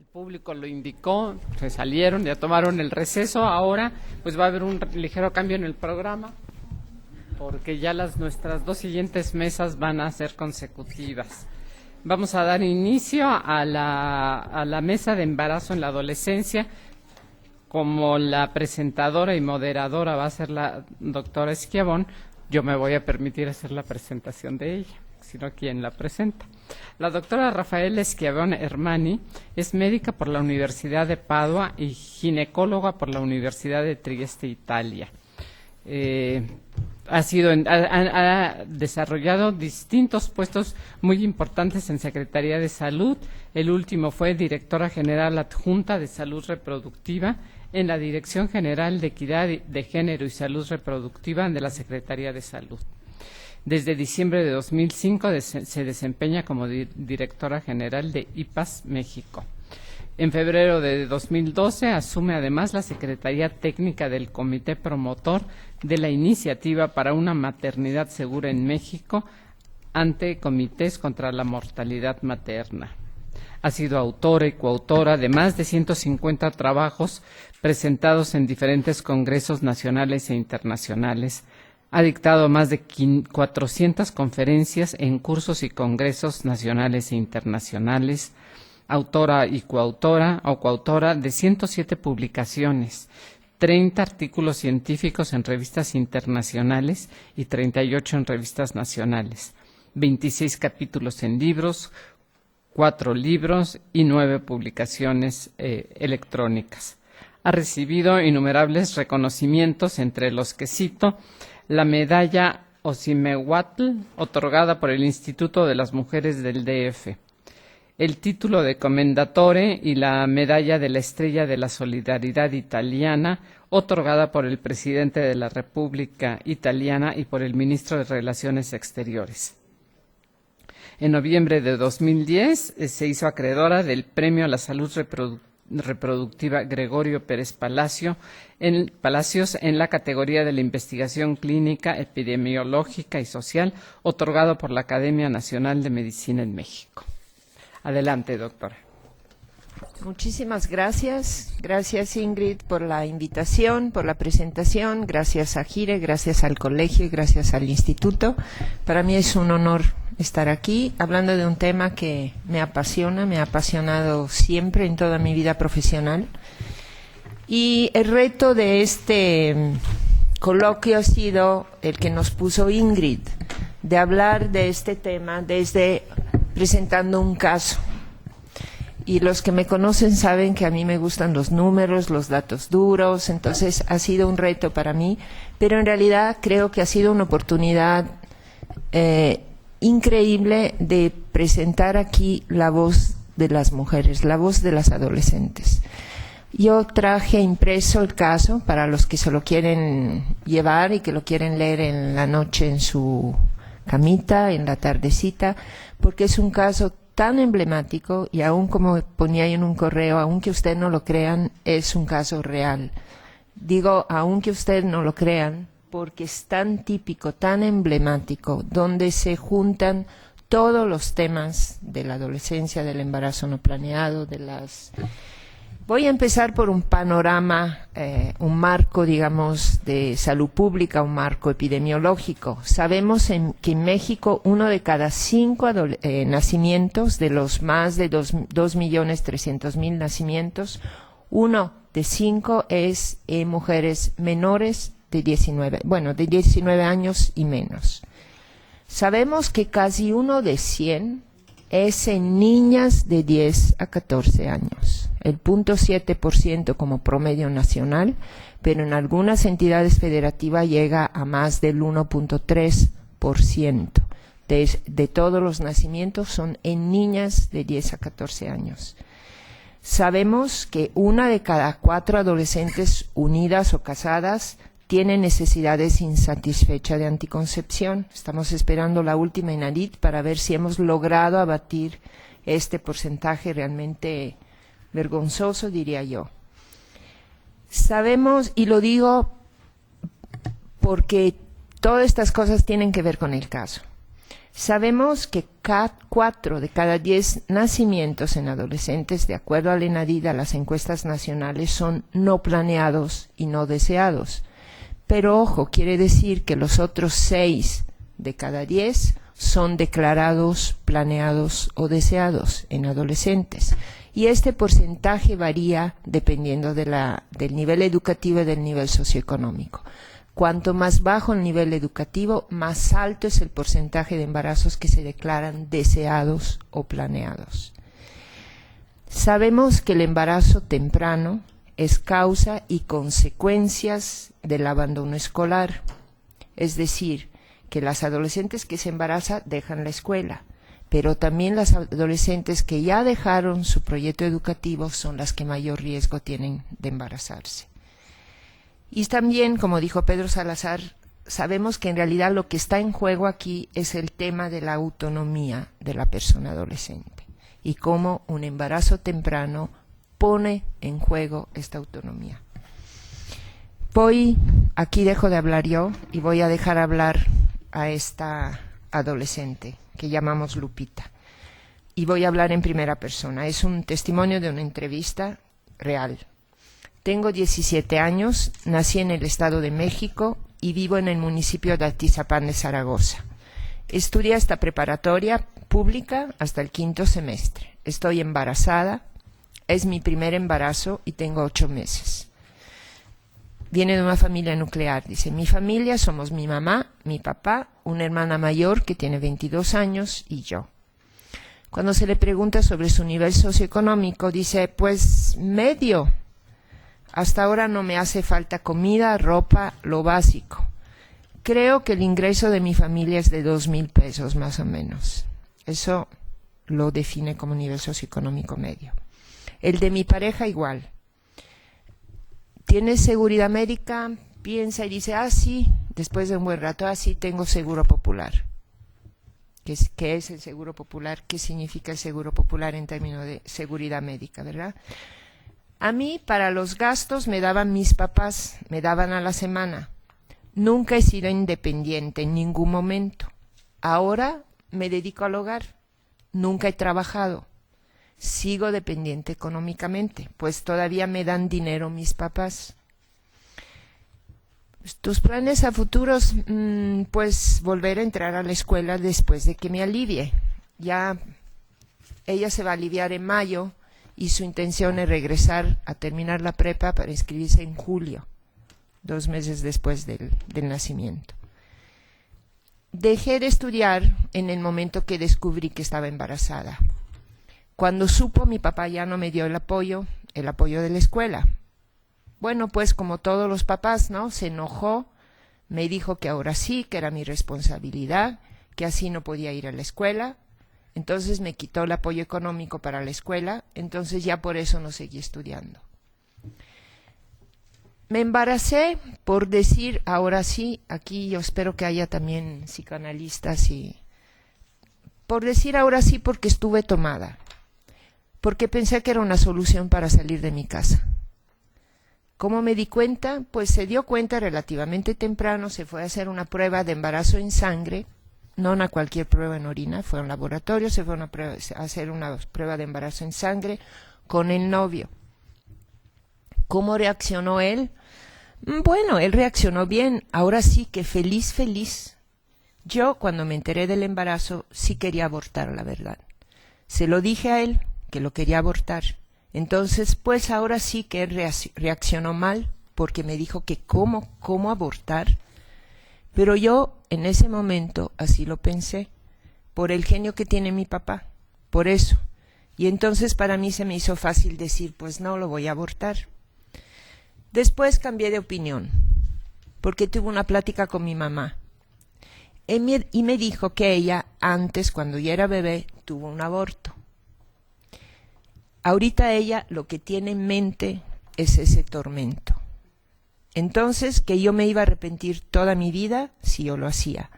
el público lo indicó, se salieron, ya tomaron el receso. Ahora pues va a haber un ligero cambio en el programa, porque ya nuestras dos siguientes mesas van a ser consecutivas. Vamos a dar inicio a la mesa de embarazo en la adolescencia. Como la presentadora y moderadora va a ser la doctora Esquiavón, yo me voy a permitir hacer la presentación de ella, sino quien la presenta. La doctora Rafaela Esquiavón Hermani es médica por la Universidad de Padua y ginecóloga por la Universidad de Trieste, Italia. Ha desarrollado distintos puestos muy importantes en Secretaría de Salud. El último fue directora general adjunta de Salud Reproductiva en la Dirección General de Equidad de Género y Salud Reproductiva de la Secretaría de Salud. Desde diciembre de 2005 se desempeña como directora general de IPAS México. En febrero de 2012 asume además la Secretaría Técnica del Comité Promotor de la Iniciativa para una Maternidad Segura en México ante Comités contra la Mortalidad Materna. Ha sido autora y coautora de más de 150 trabajos presentados en diferentes congresos nacionales e internacionales. Ha dictado más de 400 conferencias en cursos y congresos nacionales e internacionales. Autora y coautora de 107 publicaciones, 30 artículos científicos en revistas internacionales y 38 en revistas nacionales, 26 capítulos en libros, 4 libros y 9 publicaciones electrónicas. Ha recibido innumerables reconocimientos, entre los que cito la medalla Osimehuatl, otorgada por el Instituto de las Mujeres del DF, el título de Commendatore y la medalla de la Estrella de la Solidaridad Italiana, otorgada por el presidente de la República Italiana y por el ministro de Relaciones Exteriores. En noviembre de 2010 se hizo acreedora del Premio a la Salud Reproductiva Gregorio Pérez Palacios en la categoría de la investigación clínica, epidemiológica y social, otorgado por la Academia Nacional de Medicina en México. Adelante, doctora. Muchísimas gracias. Gracias, Ingrid, por la invitación, por la presentación. Gracias a Gire, gracias al colegio y gracias al instituto. Para mí es un honor estar aquí hablando de un tema que me apasiona, me ha apasionado siempre en toda mi vida profesional. Y el reto de este coloquio ha sido el que nos puso Ingrid, de hablar de este tema desde presentando un caso. Y los que me conocen saben que a mí me gustan los números, los datos duros, entonces ha sido un reto para mí, pero en realidad creo que ha sido una oportunidad increíble de presentar aquí la voz de las mujeres, la voz de las adolescentes. Yo traje impreso el caso para los que se lo quieren llevar y que lo quieren leer en la noche en su camita, en la tardecita, porque es un caso tan emblemático y aún como ponía en un correo, aunque usted no lo crean, es un caso real. Digo, aunque usted no lo crean, porque es tan típico, tan emblemático, donde se juntan todos los temas de la adolescencia, del embarazo no planeado, de las... Voy a empezar por un panorama, un marco, digamos, de salud pública, un marco epidemiológico. Sabemos que en México 1 de cada 5 nacimientos, de los más de 2.300.000 nacimientos, 1 de 5 es mujeres menores de 19 años y menos. Sabemos que casi 1 de 100 es en niñas de 10 a 14 años. El 0.7% como promedio nacional, pero en algunas entidades federativas llega a más del 1.3% de todos los nacimientos son en niñas de 10 a 14 años. Sabemos que 1 de cada 4 adolescentes unidas o casadas tiene necesidades insatisfechas de anticoncepción. Estamos esperando la última INADIT para ver si hemos logrado abatir este porcentaje realmente vergonzoso, diría yo. Sabemos, y lo digo porque todas estas cosas tienen que ver con el caso. Sabemos que 4 de cada 10 nacimientos en adolescentes, de acuerdo al ENADID, a las encuestas nacionales, son no planeados y no deseados. Pero ojo, quiere decir que los otros 6 de cada 10 son declarados, planeados o deseados en adolescentes. Y este porcentaje varía dependiendo del nivel educativo y del nivel socioeconómico. Cuanto más bajo el nivel educativo, más alto es el porcentaje de embarazos que se declaran deseados o planeados. Sabemos que el embarazo temprano es causa y consecuencias del abandono escolar, es decir, que las adolescentes que se embarazan dejan la escuela, pero también las adolescentes que ya dejaron su proyecto educativo son las que mayor riesgo tienen de embarazarse. Y también, como dijo Pedro Salazar, sabemos que en realidad lo que está en juego aquí es el tema de la autonomía de la persona adolescente y cómo un embarazo temprano pone en juego esta autonomía. Aquí dejo de hablar yo y voy a dejar hablar a esta adolescente que llamamos Lupita. Y voy a hablar en primera persona. Es un testimonio de una entrevista real. Tengo 17 años, nací en el Estado de México y vivo en el municipio de Atizapán de Zaragoza. Estudié hasta preparatoria pública hasta el 5º semestre. Estoy embarazada, es mi primer embarazo y tengo 8 meses. Viene de una familia nuclear, dice, mi familia somos mi mamá, mi papá, una hermana mayor que tiene 22 años y yo. Cuando se le pregunta sobre su nivel socioeconómico, dice, pues medio. Hasta ahora no me hace falta comida, ropa, lo básico. Creo que el ingreso de mi familia es de 2,000 pesos más o menos. Eso lo define como nivel socioeconómico medio. El de mi pareja igual. ¿Tienes seguridad médica? Piensa y dice, sí, después de un buen rato, sí, tengo seguro popular. ¿Qué es el seguro popular? ¿Qué significa el seguro popular en términos de seguridad médica, verdad? A mí, para los gastos, me daban mis papás, me daban a la semana. Nunca he sido independiente en ningún momento. Ahora me dedico al hogar. Nunca he trabajado. Sigo dependiente económicamente, pues todavía me dan dinero mis papás. Tus planes a futuros, pues volver a entrar a la escuela después de que me alivie. Ya ella se va a aliviar en mayo y su intención es regresar a terminar la prepa para inscribirse en julio, 2 meses después del nacimiento. Dejé de estudiar en el momento que descubrí que estaba embarazada. Cuando supo, mi papá ya no me dio el apoyo de la escuela. Bueno, pues como todos los papás, ¿no? Se enojó, me dijo que ahora sí, que era mi responsabilidad, que así no podía ir a la escuela. Entonces me quitó el apoyo económico para la escuela, entonces ya por eso no seguí estudiando. Me embaracé por decir ahora sí, aquí yo espero que haya también psicoanalistas y por decir ahora sí porque estuve tomada. Porque pensé que era una solución para salir de mi casa. ¿Cómo me di cuenta? Pues se dio cuenta relativamente temprano, se fue a hacer una prueba de embarazo en sangre, no una cualquier prueba en orina, fue a un laboratorio, se fue a hacer una prueba de embarazo en sangre con el novio. ¿Cómo reaccionó él? Bueno, él reaccionó bien, ahora sí que feliz, feliz. Yo, cuando me enteré del embarazo, sí quería abortar, la verdad. Se lo dije a él, que lo quería abortar. Entonces, pues ahora sí que él reaccionó mal, porque me dijo que cómo abortar. Pero yo, en ese momento, así lo pensé, por el genio que tiene mi papá, por eso. Y entonces para mí se me hizo fácil decir, pues no, lo voy a abortar. Después cambié de opinión, porque tuve una plática con mi mamá. Y me dijo que ella, antes, cuando ya era bebé, tuvo un aborto. Ahorita ella lo que tiene en mente es ese tormento. Entonces, que yo me iba a arrepentir toda mi vida si yo lo hacía.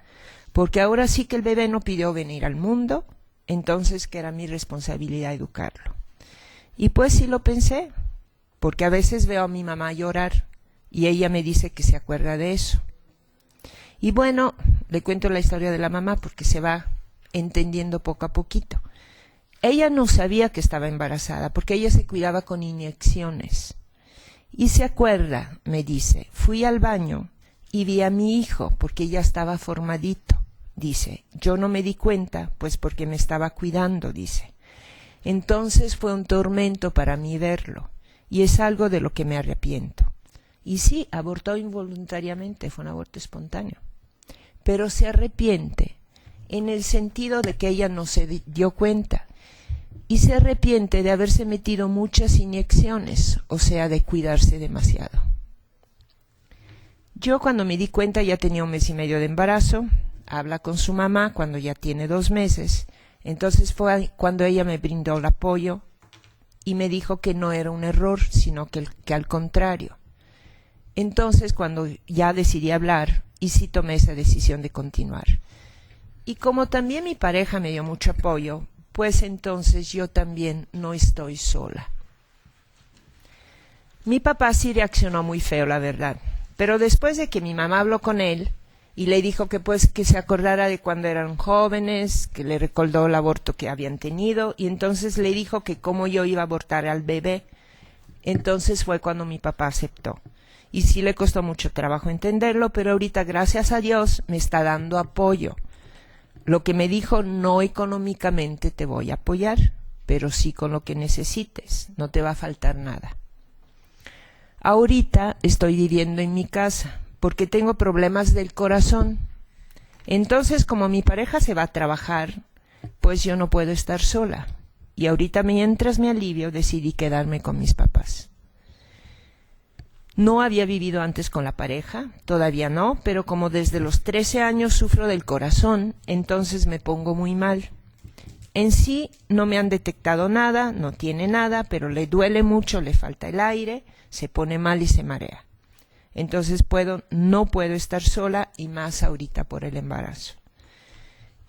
Porque ahora sí que el bebé no pidió venir al mundo, entonces que era mi responsabilidad educarlo. Y pues sí lo pensé, porque a veces veo a mi mamá llorar y ella me dice que se acuerda de eso. Y bueno, le cuento la historia de la mamá porque se va entendiendo poco a poquito. Ella no sabía que estaba embarazada porque ella se cuidaba con inyecciones. Y se acuerda, me dice, fui al baño y vi a mi hijo porque ya estaba formadito. Dice, yo no me di cuenta, pues porque me estaba cuidando, dice. Entonces fue un tormento para mí verlo, y es algo de lo que me arrepiento. Y sí, abortó involuntariamente, fue un aborto espontáneo. Pero se arrepiente en el sentido de que ella no se dio cuenta. Y se arrepiente de haberse metido muchas inyecciones, o sea, de cuidarse demasiado. Yo cuando me di cuenta ya tenía 1 mes y medio de embarazo, habla con su mamá cuando ya tiene 2 meses, entonces fue cuando ella me brindó el apoyo y me dijo que no era un error, sino que al contrario. Entonces cuando ya decidí hablar, y sí tomé esa decisión de continuar. Y como también mi pareja me dio mucho apoyo, pues entonces yo también no estoy sola. Mi papá sí reaccionó muy feo, la verdad, pero después de que mi mamá habló con él y le dijo que pues que se acordara de cuando eran jóvenes, que le recordó el aborto que habían tenido, y entonces le dijo que cómo yo iba a abortar al bebé, entonces fue cuando mi papá aceptó. Y sí le costó mucho trabajo entenderlo, pero ahorita, gracias a Dios, me está dando apoyo. Lo que me dijo, no económicamente te voy a apoyar, pero sí con lo que necesites, no te va a faltar nada. Ahorita estoy viviendo en mi casa, porque tengo problemas del corazón. Entonces, como mi pareja se va a trabajar, pues yo no puedo estar sola. Y ahorita, mientras me alivio, decidí quedarme con mis papás. No había vivido antes con la pareja, todavía no, pero como desde los 13 años sufro del corazón, entonces me pongo muy mal. En sí no me han detectado nada, no tiene nada, pero le duele mucho, le falta el aire, se pone mal y se marea. Entonces no puedo estar sola, y más ahorita por el embarazo.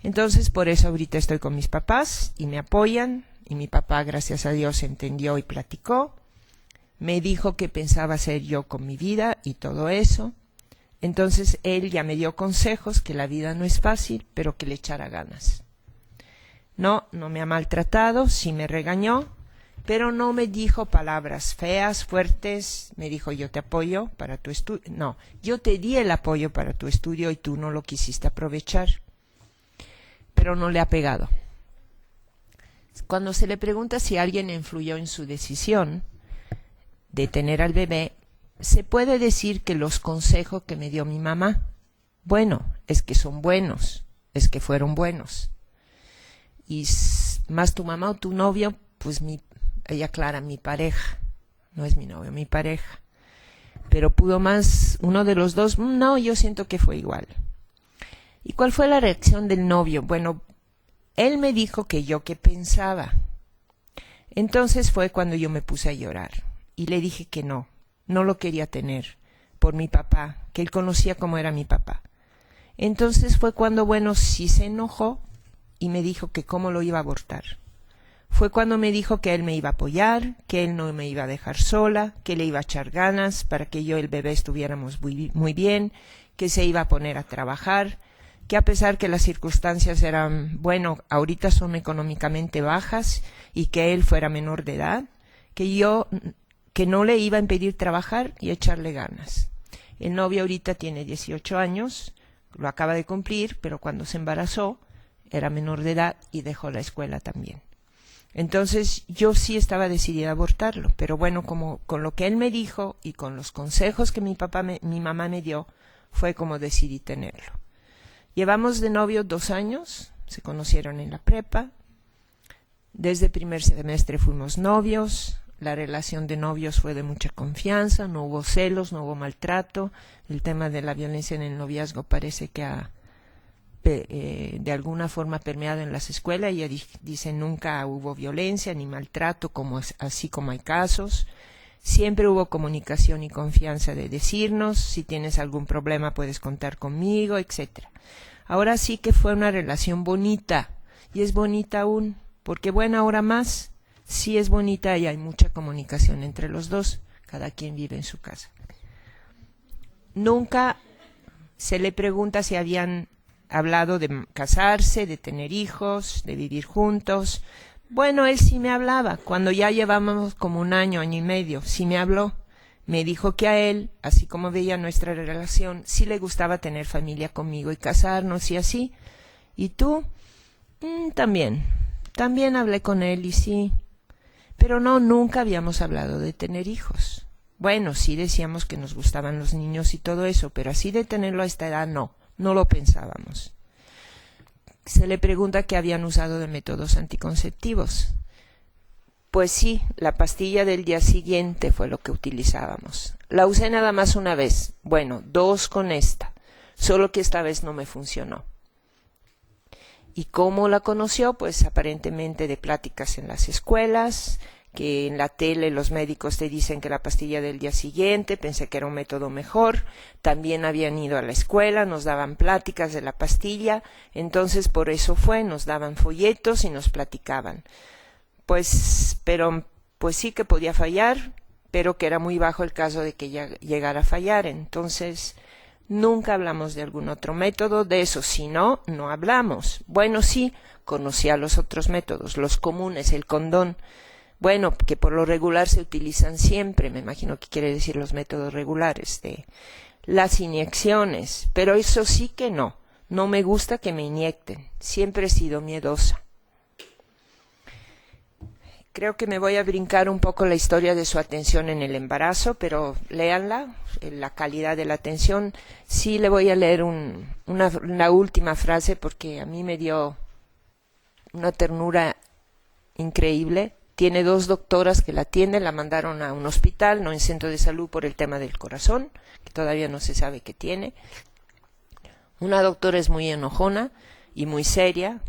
Entonces por eso ahorita estoy con mis papás y me apoyan, y mi papá, gracias a Dios, entendió y platicó. Me dijo qué pensaba hacer yo con mi vida y todo eso. Entonces él ya me dio consejos, que la vida no es fácil, pero que le echara ganas. No me ha maltratado, sí me regañó, pero no me dijo palabras feas, fuertes. Me dijo, yo te apoyo para tu estudio. No, yo te di el apoyo para tu estudio y tú no lo quisiste aprovechar. Pero no le ha pegado. Cuando se le pregunta si alguien influyó en su decisión de tener al bebé, se puede decir que los consejos que me dio mi mamá, bueno, es que son buenos, es que fueron buenos. Y más tu mamá o tu novio, pues ella aclara, mi pareja, no es mi novio, mi pareja. Pero pudo más uno de los dos, no, yo siento que fue igual. ¿Y cuál fue la reacción del novio? Bueno, él me dijo que yo qué pensaba. Entonces fue cuando yo me puse a llorar. Y le dije que no lo quería tener por mi papá, que él conocía cómo era mi papá. Entonces fue cuando, bueno, sí se enojó y me dijo que cómo lo iba a abortar. Fue cuando me dijo que él me iba a apoyar, que él no me iba a dejar sola, que le iba a echar ganas para que yo y el bebé estuviéramos muy bien, que se iba a poner a trabajar, que a pesar que las circunstancias eran, bueno, ahorita son económicamente bajas, y que él fuera menor de edad, que no le iba a impedir trabajar y echarle ganas. El novio ahorita tiene 18 años, lo acaba de cumplir, pero cuando se embarazó era menor de edad y dejó la escuela también. Entonces yo sí estaba decidida a abortarlo, pero bueno, como con lo que él me dijo y con los consejos que mi mamá me dio, fue como decidí tenerlo. Llevamos de novio 2 años, se conocieron en la prepa, desde el primer semestre fuimos novios. La relación de novios fue de mucha confianza, no hubo celos, no hubo maltrato. El tema de la violencia en el noviazgo parece que ha de alguna forma permeado en las escuelas. Ella dice nunca hubo violencia ni maltrato, así como hay casos. Siempre hubo comunicación y confianza de decirnos, si tienes algún problema puedes contar conmigo, etc. Ahora sí que fue una relación bonita, y es bonita aún, porque bueno, ahora más, sí es bonita y hay mucha comunicación entre los dos, cada quien vive en su casa. Nunca se le pregunta si habían hablado de casarse, de tener hijos, de vivir juntos. Bueno, él sí me hablaba, cuando ya llevábamos como un año, año y medio, sí me habló. Me dijo que a él, así como veía nuestra relación, sí le gustaba tener familia conmigo y casarnos y así. ¿Y tú? También hablé con él y sí. Pero no, nunca habíamos hablado de tener hijos. Bueno, sí decíamos que nos gustaban los niños y todo eso, pero así de tenerlo a esta edad no lo pensábamos. Se le pregunta qué habían usado de métodos anticonceptivos. Pues sí, la pastilla del día siguiente fue lo que utilizábamos. La usé nada más una vez, bueno, 2 con esta, solo que esta vez no me funcionó. ¿Y cómo la conoció? Pues aparentemente de pláticas en las escuelas, que en la tele los médicos te dicen que la pastilla del día siguiente, pensé que era un método mejor, también habían ido a la escuela, nos daban pláticas de la pastilla, entonces por eso nos daban folletos y nos platicaban. Pues sí que podía fallar, pero que era muy bajo el caso de que llegara a fallar, entonces nunca hablamos de algún otro método, de eso si no hablamos. Bueno, sí, conocía los otros métodos, los comunes, el condón, bueno, que por lo regular se utilizan siempre, me imagino que quiere decir los métodos regulares, de las inyecciones, pero eso sí que no me gusta que me inyecten, siempre he sido miedosa. Creo que me voy a brincar un poco la historia de su atención en el embarazo, pero léanla, la calidad de la atención. Sí le voy a leer una última frase porque a mí me dio una ternura increíble. Tiene 2 doctoras que la atienden, la mandaron a un hospital, no en centro de salud por el tema del corazón, que todavía no se sabe qué tiene. Una doctora es muy enojona y muy seria,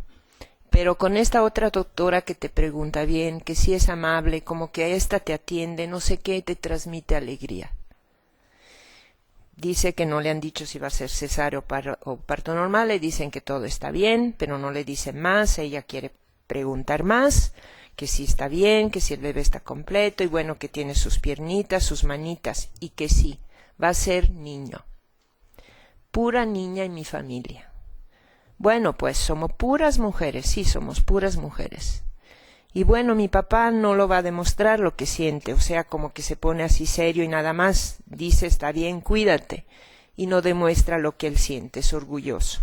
pero con esta otra doctora que te pregunta bien, que sí es amable, como que a esta te atiende, no sé qué, te transmite alegría. Dice que no le han dicho si va a ser cesárea o parto normal, le dicen que todo está bien, pero no le dicen más, ella quiere preguntar más, que si está bien, que si el bebé está completo, y bueno, que tiene sus piernitas, sus manitas, y que sí, va a ser niño. Pura niña en mi familia. Bueno, pues somos puras mujeres, sí, somos puras mujeres. Y bueno, mi papá no lo va a demostrar lo que siente, o sea, como que se pone así serio y nada más, dice está bien, cuídate, y no demuestra lo que él siente, es orgulloso.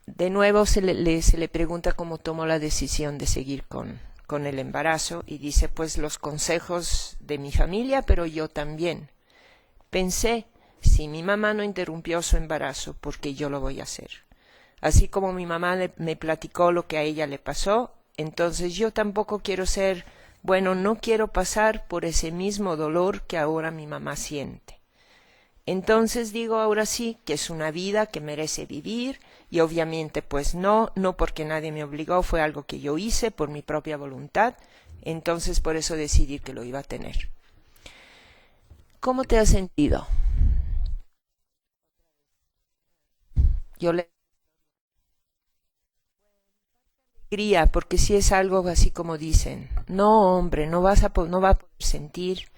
De nuevo se le pregunta cómo tomó la decisión de seguir con el embarazo, y dice, pues los consejos de mi familia, pero yo también. Pensé, si mi mamá no interrumpió su embarazo, ¿por qué yo lo voy a hacer? Así como mi mamá me platicó lo que a ella le pasó, entonces yo tampoco quiero no quiero pasar por ese mismo dolor que ahora mi mamá siente. Entonces digo ahora sí que es una vida que merece vivir, y obviamente pues no porque nadie me obligó, fue algo que yo hice por mi propia voluntad, entonces por eso decidí que lo iba a tener. ¿Cómo te has sentido? Yo le alegría, porque si es algo así como dicen, no hombre, no va a poder sentir,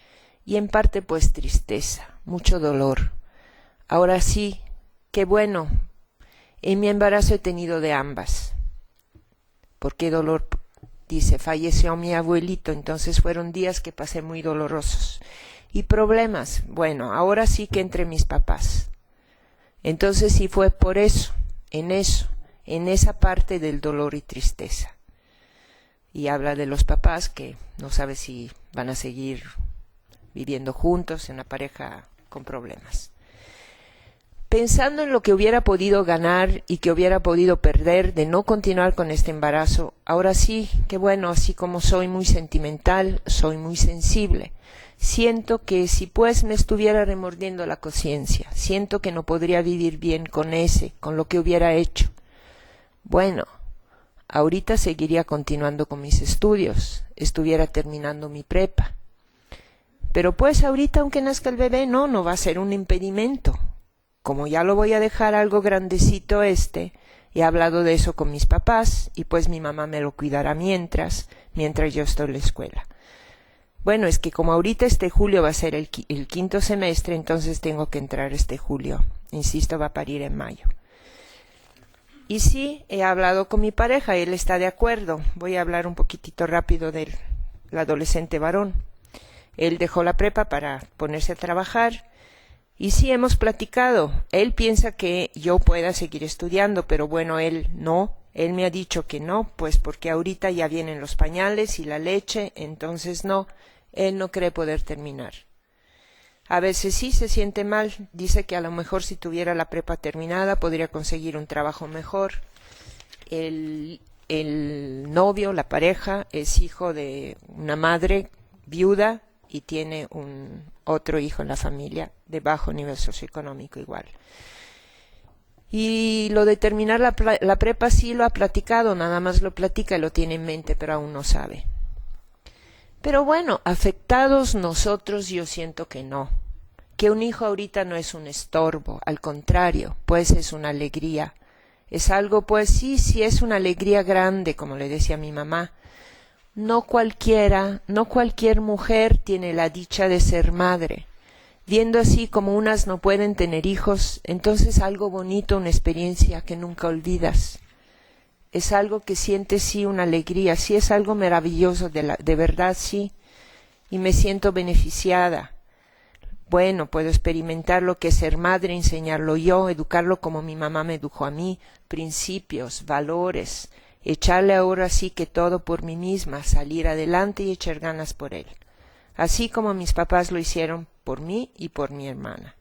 y en parte pues tristeza, mucho dolor. Ahora sí, qué bueno, en mi embarazo he tenido de ambas. ¿Por qué dolor? Dice, falleció mi abuelito, entonces fueron días que pasé muy dolorosos. Y problemas, bueno, ahora sí que entre mis papás. Entonces sí fue por eso, en esa parte del dolor y tristeza. Y habla de los papás que no sabe si van a seguir viviendo juntos en una pareja con problemas. Pensando en lo que hubiera podido ganar y que hubiera podido perder de no continuar con este embarazo, ahora sí, que bueno, así como soy muy sentimental, soy muy sensible. Siento que si pues me estuviera remordiendo la conciencia, siento que no podría vivir bien con lo que hubiera hecho. Bueno, ahorita seguiría continuando con mis estudios, estuviera terminando mi prepa. Pero pues ahorita aunque nazca el bebé, no va a ser un impedimento. Como ya lo voy a dejar algo grandecito he hablado de eso con mis papás y pues mi mamá me lo cuidará mientras yo estoy en la escuela. Bueno, es que como ahorita este julio va a ser el quinto semestre, entonces tengo que entrar este julio. Insisto, va a parir en mayo. Y sí, he hablado con mi pareja, él está de acuerdo. Voy a hablar un poquitito rápido del adolescente varón. Él dejó la prepa para ponerse a trabajar. Y sí, hemos platicado. Él piensa que yo pueda seguir estudiando, pero bueno, él no. Él me ha dicho que no, pues porque ahorita ya vienen los pañales y la leche, entonces no. Él no cree poder terminar. A veces sí se siente mal. Dice que a lo mejor si tuviera la prepa terminada podría conseguir un trabajo mejor. El novio, la pareja, es hijo de una madre viuda y tiene otro hijo en la familia de bajo nivel socioeconómico igual. Y lo de terminar la prepa sí lo ha platicado, nada más lo platica y lo tiene en mente, pero aún no sabe. Pero bueno, afectados nosotros yo siento que no. Que un hijo ahorita no es un estorbo, al contrario, pues es una alegría. Es algo, pues sí es una alegría grande, como le decía mi mamá. No cualquier mujer tiene la dicha de ser madre. Viendo así como unas no pueden tener hijos, entonces algo bonito, una experiencia que nunca olvidas. Es algo que sientes sí una alegría, sí es algo maravilloso, de verdad sí, y me siento beneficiada. Bueno, puedo experimentar lo que es ser madre, enseñarlo yo, educarlo como mi mamá me educó a mí, principios, valores, echarle ahora sí que todo por mí misma, salir adelante y echar ganas por él, así como mis papás lo hicieron por mí y por mi hermana.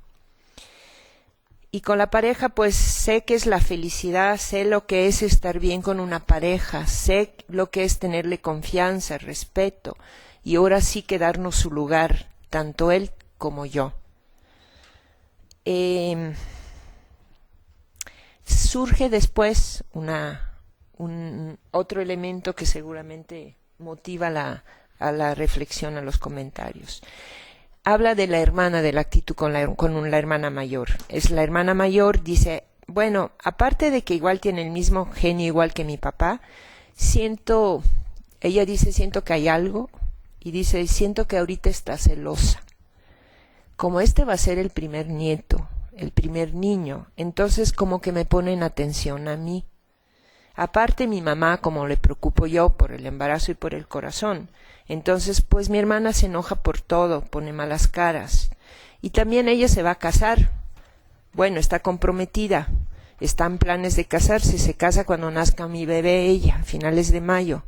Y con la pareja pues sé que es la felicidad, sé lo que es estar bien con una pareja, sé lo que es tenerle confianza, respeto y ahora sí que darnos su lugar, tanto él como yo. Surge después otro elemento que seguramente motiva a la reflexión, a los comentarios. Habla de la hermana, de la actitud con la hermana mayor. Es la hermana mayor, dice, bueno, aparte de que igual tiene el mismo genio igual que mi papá, ella dice, siento que hay algo, y dice, siento que ahorita está celosa. Como este va a ser el primer nieto, el primer niño, entonces como que me ponen atención a mí. Aparte mi mamá, como le preocupo yo por el embarazo y por el corazón, entonces pues mi hermana se enoja por todo, pone malas caras. Y también ella se va a casar. Bueno, está comprometida, está en planes de casarse, se casa cuando nazca mi bebé ella, a finales de mayo.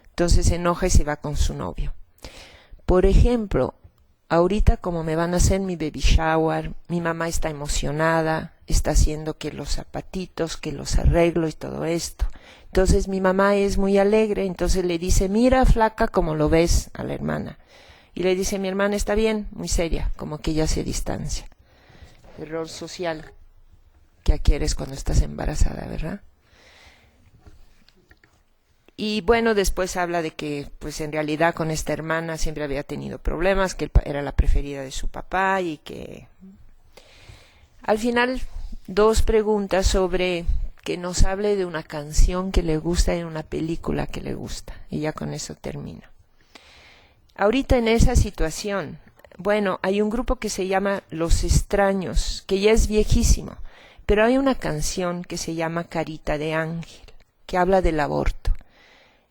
Entonces se enoja y se va con su novio. Por ejemplo, ahorita como me van a hacer mi baby shower, mi mamá está emocionada, está haciendo que los zapatitos, que los arreglos y todo esto. Entonces mi mamá es muy alegre, entonces le dice, mira flaca, como lo ves a la hermana. Y le dice, mi hermana está bien, muy seria, como que ella se distancia. El rol social que adquieres cuando estás embarazada, ¿verdad? Y bueno, después habla de que pues en realidad con esta hermana siempre había tenido problemas, que era la preferida de su papá y que al final 2 preguntas sobre que nos hable de una canción que le gusta y una película que le gusta. Y ya con eso termino. Ahorita en esa situación, bueno, hay un grupo que se llama Los Extraños, que ya es viejísimo, pero hay una canción que se llama Carita de Ángel, que habla del aborto.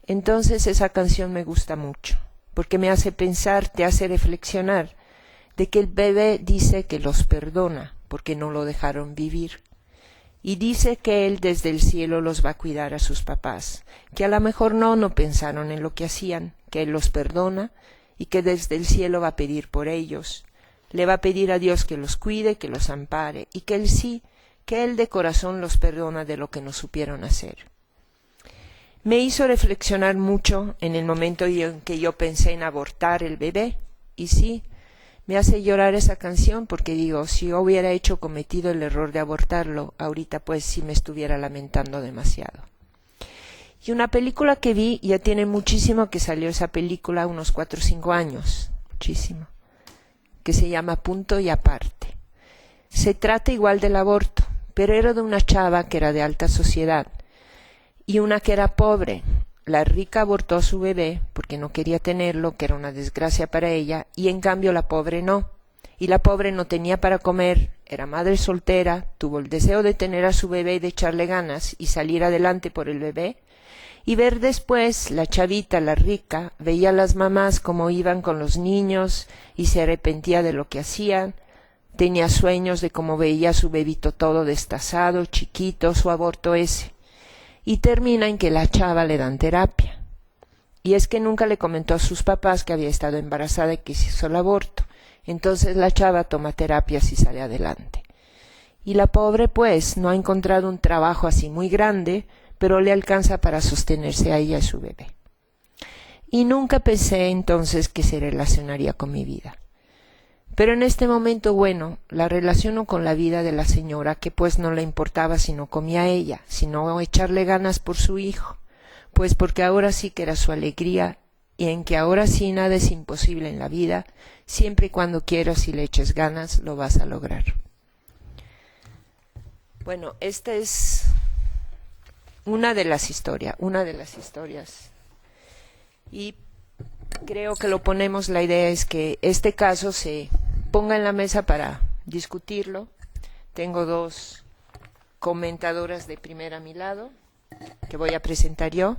Entonces esa canción me gusta mucho, porque me hace pensar, te hace reflexionar, de que el bebé dice que los perdona, porque no lo dejaron vivir. Y dice que él desde el cielo los va a cuidar a sus papás, que a lo mejor no pensaron en lo que hacían, que él los perdona y que desde el cielo va a pedir por ellos. Le va a pedir a Dios que los cuide, que los ampare y que él sí, que él de corazón los perdona de lo que no supieron hacer. Me hizo reflexionar mucho en el momento en que yo pensé en abortar el bebé, y sí, me hace llorar esa canción porque digo, si yo hubiera cometido el error de abortarlo, ahorita pues sí me estuviera lamentando demasiado. Y una película que vi, ya tiene muchísimo que salió esa película, unos 4 o 5 años, muchísimo, que se llama Punto y Aparte. Se trata igual del aborto, pero era de una chava que era de alta sociedad y una que era pobre, la rica abortó a su bebé porque no quería tenerlo, que era una desgracia para ella, y en cambio la pobre no. Y la pobre no tenía para comer, era madre soltera, tuvo el deseo de tener a su bebé y de echarle ganas y salir adelante por el bebé, y ver después la chavita, la rica, veía a las mamás como iban con los niños y se arrepentía de lo que hacían, tenía sueños de cómo veía a su bebito todo destazado, chiquito, su aborto ese, y termina en que la chava le dan terapia. Y es que nunca le comentó a sus papás que había estado embarazada y que se hizo el aborto. Entonces la chava toma terapias y sale adelante. Y la pobre pues no ha encontrado un trabajo así muy grande, pero le alcanza para sostenerse a ella y a su bebé. Y nunca pensé entonces que se relacionaría con mi vida. Pero en este momento, bueno, la relaciono con la vida de la señora, que pues no le importaba si no comía ella, sino echarle ganas por su hijo, pues porque ahora sí que era su alegría, y en que ahora sí nada es imposible en la vida, siempre y cuando quieras y le eches ganas, lo vas a lograr. Bueno, esta es una de las historias, y creo que lo ponemos, la idea es que este caso se ponga en la mesa para discutirlo. Tengo dos comentadoras de primera a mi lado, que voy a presentar yo.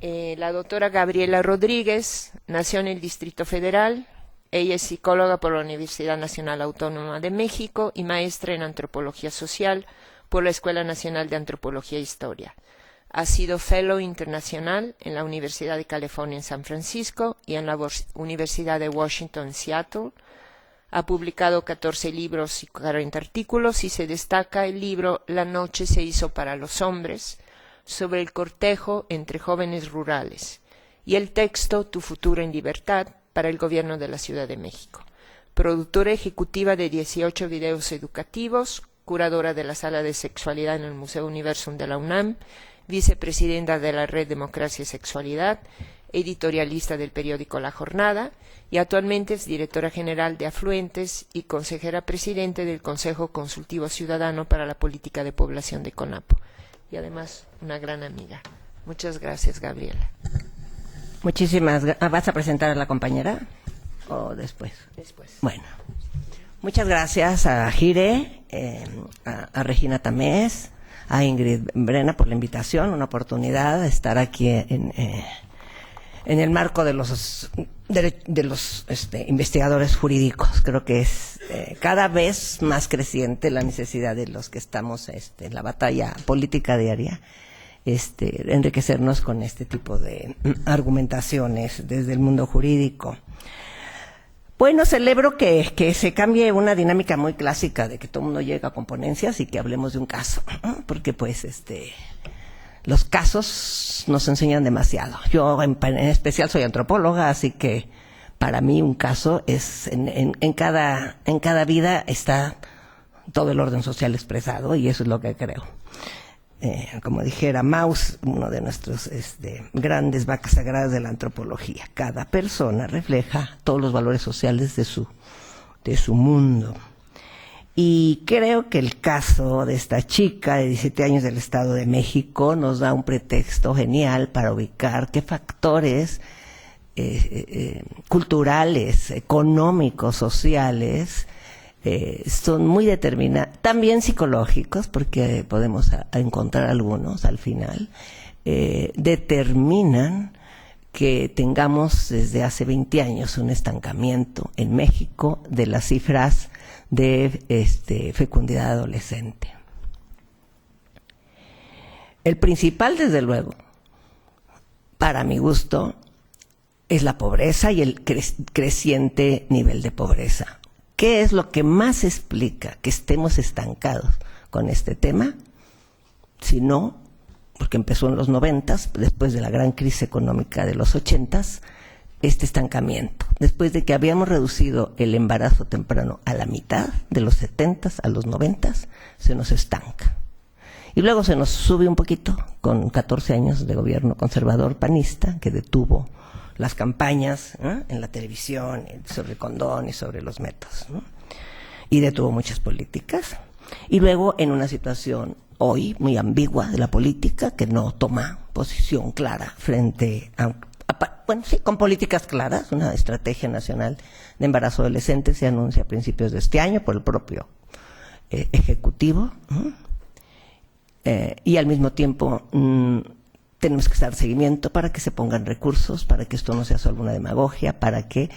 La doctora Gabriela Rodríguez nació en el Distrito Federal. Ella es psicóloga por la Universidad Nacional Autónoma de México y maestra en Antropología Social por la Escuela Nacional de Antropología e Historia. Ha sido Fellow Internacional en la Universidad de California en San Francisco y en la Universidad de Washington en Seattle. Ha publicado 14 libros y 40 artículos y se destaca el libro La noche se hizo para los hombres, sobre el cortejo entre jóvenes rurales, y el texto Tu futuro en libertad para el Gobierno de la Ciudad de México. Productora ejecutiva de 18 videos educativos, curadora de la Sala de Sexualidad en el Museo Universum de la UNAM, vicepresidenta de la Red Democracia y Sexualidad, editorialista del periódico La Jornada, y actualmente es directora general de Afluentes y consejera presidente del Consejo Consultivo Ciudadano para la Política de Población de CONAPO. Y además una gran amiga. Muchas gracias, Gabriela. Muchísimas gracias. ¿Vas a presentar a la compañera o después? Después. Bueno, muchas gracias a Gire, a Regina Tamés, a Ingrid Brena por la invitación, una oportunidad de estar aquí en el marco de los investigadores jurídicos. Creo que es cada vez más creciente la necesidad de los que estamos en la batalla política diaria, enriquecernos con este tipo de argumentaciones desde el mundo jurídico. Bueno, celebro que se cambie una dinámica muy clásica de que todo el mundo llega con ponencias y que hablemos de un caso, ¿no? Porque pues los casos nos enseñan demasiado. Yo en especial soy antropóloga, así que para mí un caso es en cada vida está todo el orden social expresado, y eso es lo que creo. Como dijera Mauss, uno de nuestros grandes vacas sagradas de la antropología, cada persona refleja todos los valores sociales de su mundo. Y creo que el caso de esta chica de 17 años del Estado de México nos da un pretexto genial para ubicar qué factores culturales, económicos, sociales, son muy determinantes, también psicológicos, porque podemos encontrar algunos al final, determinan que tengamos desde hace 20 años un estancamiento en México de las cifras de fecundidad adolescente. El principal, desde luego, para mi gusto, es la pobreza y el creciente nivel de pobreza. ¿Qué es lo que más explica que estemos estancados con este tema? Si no, porque empezó en los 90s, después de la gran crisis económica de los 80s, este estancamiento, después de que habíamos reducido el embarazo temprano a la mitad, de los 70s a los 90s, se nos estanca. Y luego se nos sube un poquito con 14 años de gobierno conservador panista, que detuvo las campañas en la televisión sobre el condón y sobre los métodos, ¿no? Y detuvo muchas políticas. Y luego en una situación hoy muy ambigua de la política, que no toma posición clara frente a bueno, sí, con políticas claras. Una estrategia nacional de embarazo adolescente se anuncia a principios de este año por el propio Ejecutivo, y al mismo tiempo tenemos que dar seguimiento para que se pongan recursos, para que esto no sea solo una demagogia, para que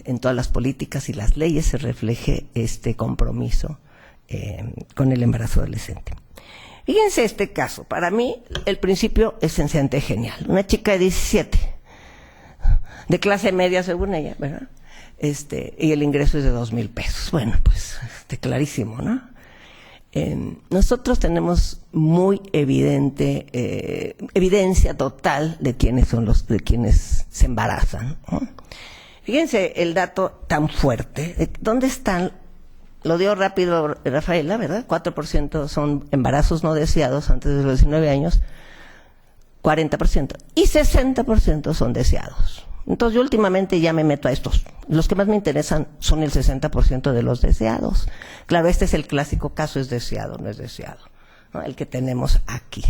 en todas las políticas y las leyes se refleje este compromiso con el embarazo adolescente. Fíjense este caso, para mí el principio es sencillamente genial. Una chica de 17, de clase media según ella, ¿verdad? Y el ingreso es de 2,000 pesos. Bueno, pues clarísimo, ¿no? Nosotros tenemos muy evidencia total de quiénes son de quienes se embarazan, ¿no? Fíjense el dato tan fuerte. ¿Dónde están? Lo dio rápido Rafaela, ¿verdad? 4% son embarazos no deseados antes de los 19 años, 40%, y 60% son deseados. Entonces yo últimamente ya me meto a estos. Los que más me interesan son el 60% de los deseados. Claro, este es el clásico caso, es deseado, no es deseado, ¿no? El que tenemos aquí.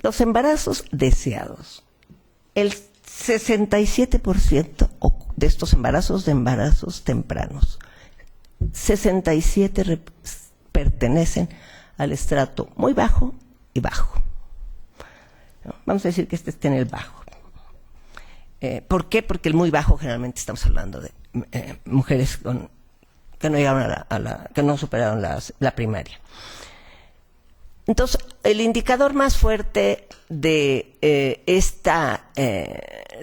Los embarazos deseados. El 67% de estos embarazos tempranos, 67 pertenecen al estrato muy bajo y bajo, ¿no? Vamos a decir que este está en el bajo. ¿Por qué? Porque el muy bajo generalmente estamos hablando de mujeres que no llegaron que no superaron la primaria. Entonces, el indicador más fuerte de esta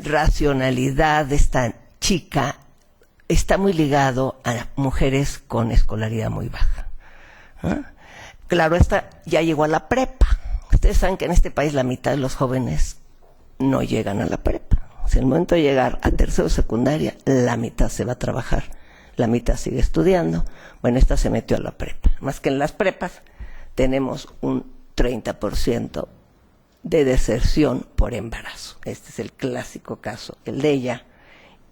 racionalidad de esta chica está muy ligado a mujeres con escolaridad muy baja, ¿no? Claro, esta ya llegó a la prepa. Ustedes saben que en este país la mitad de los jóvenes no llegan a la prepa. Si en el momento de llegar a tercero de secundaria, la mitad se va a trabajar, la mitad sigue estudiando. Bueno, esta se metió a la prepa. Más que en las prepas tenemos un 30% de deserción por embarazo. Este es el clásico caso, el de ella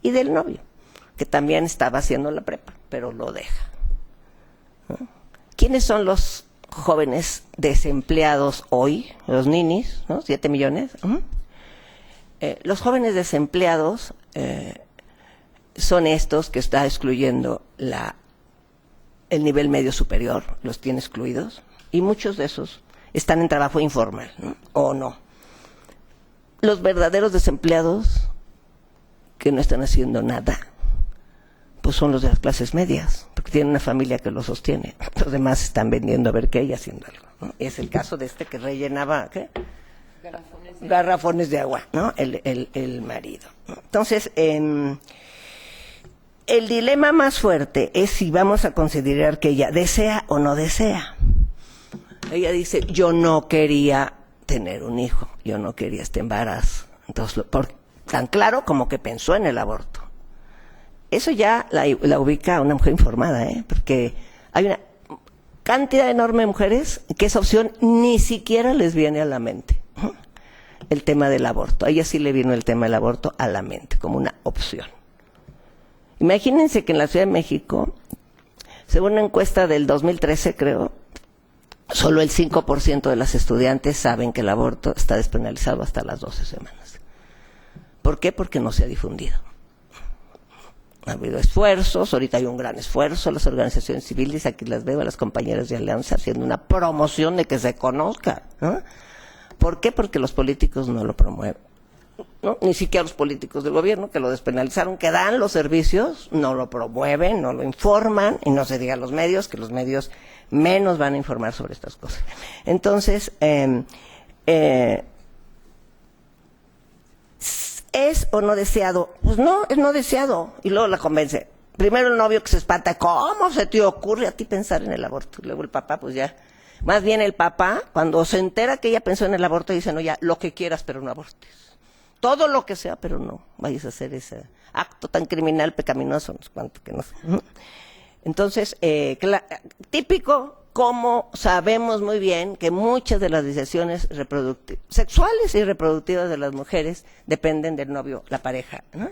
y del novio, que también estaba haciendo la prepa, pero lo deja, ¿no? ¿Quiénes son los jóvenes desempleados hoy? Los ninis, ¿no? 7 millones. Los jóvenes desempleados son estos que está excluyendo el nivel medio superior, los tiene excluidos, y muchos de esos están en trabajo informal, ¿no? O no. Los verdaderos desempleados que no están haciendo nada, pues son los de las clases medias, porque tienen una familia que los sostiene. Los demás están vendiendo a ver qué hay, haciendo algo, ¿no? Es el caso de este que rellenaba, ¿qué? Garrafones de agua, ¿no? El marido, ¿no? Entonces, el dilema más fuerte es si vamos a considerar que ella desea o no desea. Ella dice, yo no quería tener un hijo, yo no quería este embarazo. Entonces, tan claro como que pensó en el aborto. Eso ya la ubica a una mujer informada, porque hay una cantidad enorme de mujeres que esa opción ni siquiera les viene a la mente. El tema del aborto. A ella sí le vino el tema del aborto a la mente, como una opción. Imagínense que en la Ciudad de México, según una encuesta del 2013, creo, solo el 5% de las estudiantes saben que el aborto está despenalizado hasta las 12 semanas. ¿Por qué? Porque no se ha difundido. Ha habido esfuerzos, ahorita hay un gran esfuerzo, las organizaciones civiles, aquí las veo a las compañeras de Alianza haciendo una promoción de que se conozca, ¿no? ¿Por qué? Porque los políticos no lo promueven, ¿no? Ni siquiera los políticos del gobierno que lo despenalizaron, que dan los servicios, no lo promueven, no lo informan, y no se diga los medios, que los medios menos van a informar sobre estas cosas. Entonces, ¿es o no deseado? Pues no, es no deseado. Y luego la convence. Primero el novio que se espanta, ¿cómo se te ocurre a ti pensar en el aborto? Y luego el papá, pues ya. Más bien el papá, cuando se entera que ella pensó en el aborto, dice, no, ya, lo que quieras, pero no abortes. Todo lo que sea, pero no vayas a hacer ese acto tan criminal, pecaminoso, no sé cuánto que no sé. Entonces, típico, como sabemos muy bien que muchas de las decisiones sexuales y reproductivas de las mujeres dependen del novio, la pareja, ¿no?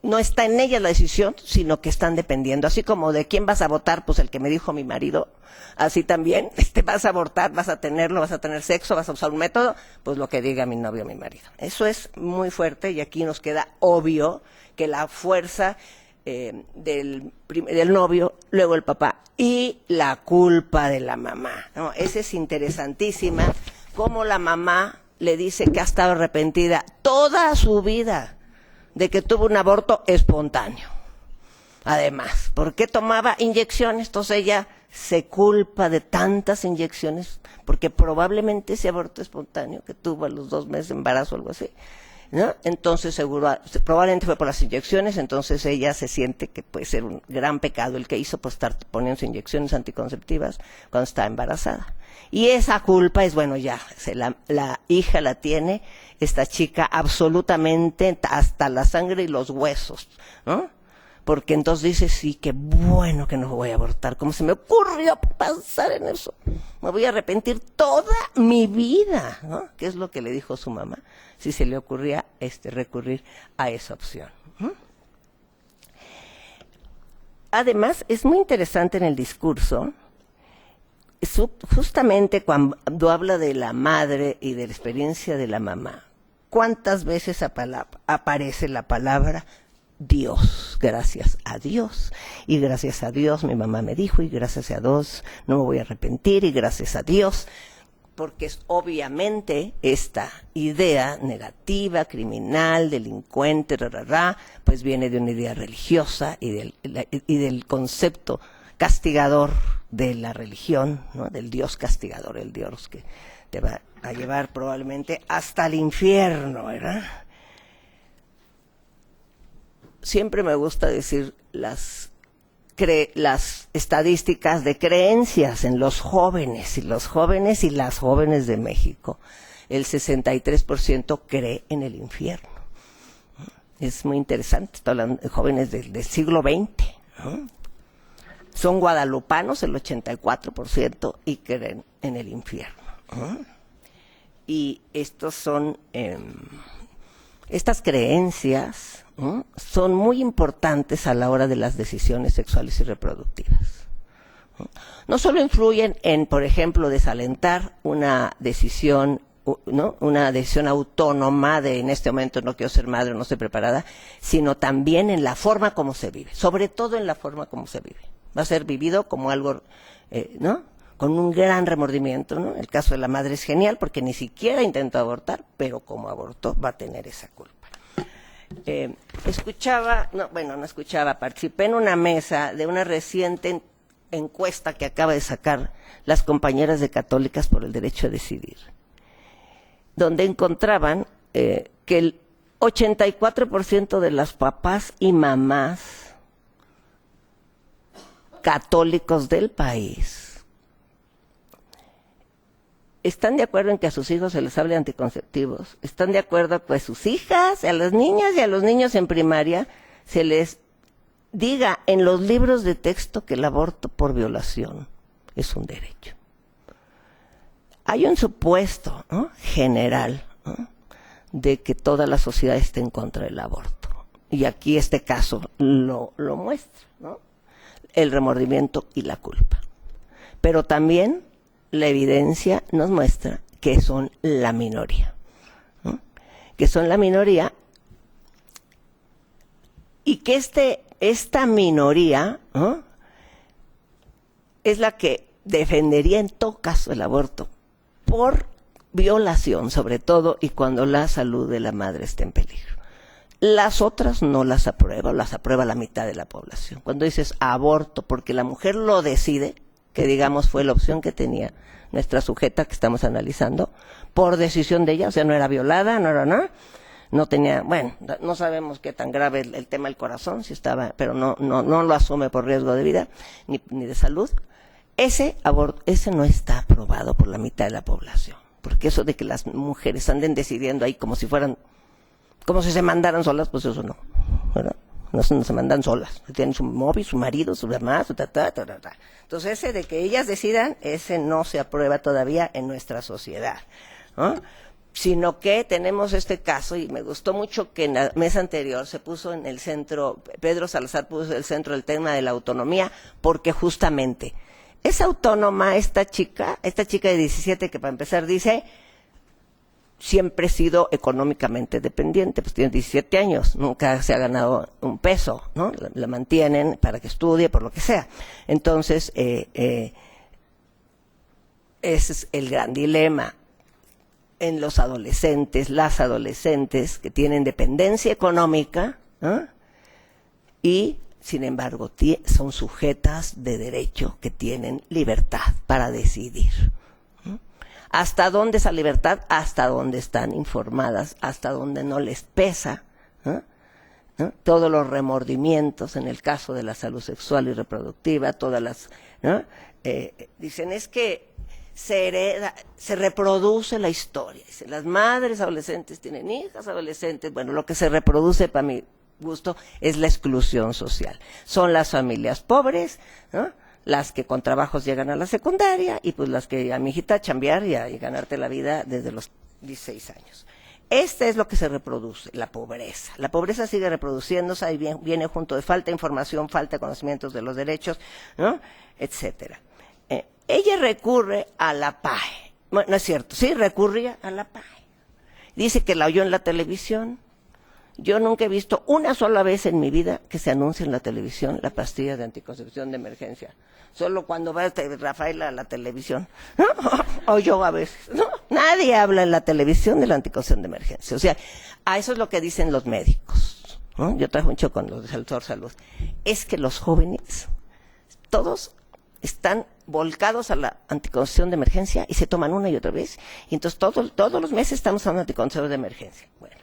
no está en ellas la decisión, sino que están dependiendo. Así como de quién vas a votar, pues el que me dijo mi marido, así también, vas a abortar, vas a tenerlo, vas a tener sexo, vas a usar un método, pues lo que diga mi novio o mi marido. Eso es muy fuerte y aquí nos queda obvio que la fuerza del novio, luego el papá y la culpa de la mamá, ¿no? Esa es interesantísima, cómo la mamá le dice que ha estado arrepentida toda su vida de que tuvo un aborto espontáneo. Además, ¿por qué tomaba inyecciones? Entonces ella se culpa de tantas inyecciones, porque probablemente ese aborto espontáneo que tuvo a los 2 meses de embarazo o algo así, ¿no? Entonces probablemente fue por las inyecciones, entonces ella se siente que puede ser un gran pecado el que hizo por estar poniéndose inyecciones anticonceptivas cuando está embarazada. Y esa culpa es, bueno, ya, la hija la tiene esta chica absolutamente hasta la sangre y los huesos, ¿no? Porque entonces dice, sí, qué bueno que no voy a abortar, ¿cómo se me ocurrió pensar en eso? Me voy a arrepentir toda mi vida, ¿no? ¿Qué es lo que le dijo su mamá? Si se le ocurría recurrir a esa opción. Además, es muy interesante en el discurso, justamente cuando habla de la madre y de la experiencia de la mamá, ¿cuántas veces aparece la palabra Dios? Gracias a Dios, y gracias a Dios mi mamá me dijo, y gracias a Dios no me voy a arrepentir, y gracias a Dios, porque es obviamente esta idea negativa, criminal, delincuente, pues viene de una idea religiosa y del concepto castigador de la religión, ¿no? Del Dios castigador, el Dios que te va a llevar probablemente hasta el infierno, ¿verdad? Siempre me gusta decir las estadísticas de creencias en los jóvenes y las jóvenes de México. El 63% cree en el infierno. Es muy interesante, estoy hablando de jóvenes del siglo XX, ¿no? Son guadalupanos el 84% y creen en el infierno, ¿no? Y estas creencias, ¿no? Son muy importantes a la hora de las decisiones sexuales y reproductivas. No solo influyen en, por ejemplo, desalentar una decisión, ¿no? Una decisión autónoma de en este momento no quiero ser madre, no estoy preparada, sino también en la forma como se vive, sobre todo en la forma como se vive. Va a ser vivido como algo, ¿no? Con un gran remordimiento, ¿no? El caso de la madre es genial porque ni siquiera intentó abortar, pero como abortó va a tener esa culpa. Participé en una mesa de una reciente encuesta que acaba de sacar las compañeras de Católicas por el Derecho a Decidir, donde encontraban que el 84% de los papás y mamás católicos del país están de acuerdo en que a sus hijos se les hable de anticonceptivos, están de acuerdo que a sus hijas, a las niñas y a los niños en primaria se les diga en los libros de texto que el aborto por violación es un derecho. Hay un supuesto, ¿no? general, ¿no? de que toda la sociedad esté en contra del aborto. Y aquí este caso lo muestra, ¿no? El remordimiento y la culpa. Pero también la evidencia nos muestra que son la minoría, ¿no? Que son la minoría y que esta minoría, ¿no? es la que defendería en todo caso el aborto por violación, sobre todo, y cuando la salud de la madre está en peligro. Las otras no las aprueba la mitad de la población. Cuando dices aborto porque la mujer lo decide, que digamos fue la opción que tenía nuestra sujeta que estamos analizando, por decisión de ella, o sea, no era violada, no era nada, no tenía, bueno, no sabemos qué tan grave el tema del corazón, si estaba, pero no lo asume por riesgo de vida ni de salud. Ese no está aprobado por la mitad de la población, porque eso de que las mujeres anden decidiendo ahí como si se mandaran solas, pues eso no, ¿verdad? No se mandan solas, tienen su móvil, su marido, su mamá, su Entonces ese de que ellas decidan, ese no se aprueba todavía en nuestra sociedad, ¿no? sino que tenemos este caso, y me gustó mucho que en la mesa anterior se puso en el centro, Pedro Salazar puso en el centro el tema de la autonomía, porque justamente es autónoma esta chica de 17 que para empezar dice, siempre he sido económicamente dependiente, pues tiene 17 años, nunca se ha ganado un peso, ¿no? La mantienen para que estudie, por lo que sea. Entonces, ese es el gran dilema en los adolescentes, las adolescentes que tienen dependencia económica, ¿no? Y, sin embargo, son sujetas de derecho que tienen libertad para decidir. ¿Hasta dónde esa libertad? Hasta dónde están informadas, hasta dónde no les pesa, ¿no? Todos los remordimientos en el caso de la salud sexual y reproductiva, todas las, ¿no? Dicen, es que se hereda, se reproduce la historia. Dicen, las madres adolescentes tienen hijas adolescentes. Bueno, lo que se reproduce, para mi gusto, es la exclusión social. Son las familias pobres, ¿no? Las que con trabajos llegan a la secundaria y pues las que a mi hijita chambear y ganarte la vida desde los 16 años. Este es lo que se reproduce, la pobreza. La pobreza sigue reproduciéndose y viene junto de falta de información, falta de conocimientos de los derechos, ¿no? Etcétera. Ella recurre a la PAE. Bueno, no es cierto, sí, recurría a la PAE. Dice que la oyó en la televisión. Yo nunca he visto una sola vez en mi vida que se anuncie en la televisión la pastilla de anticoncepción de emergencia. Solo cuando va Rafael a la televisión, ¿no? O yo a veces, ¿no? Nadie habla en la televisión de la anticoncepción de emergencia. O sea, a eso es lo que dicen los médicos, ¿no? Yo trabajo mucho con los del sector salud. Es que los jóvenes, todos están volcados a la anticoncepción de emergencia y se toman una y otra vez. Y entonces todos los meses estamos hablando de anticoncepción de emergencia. Bueno.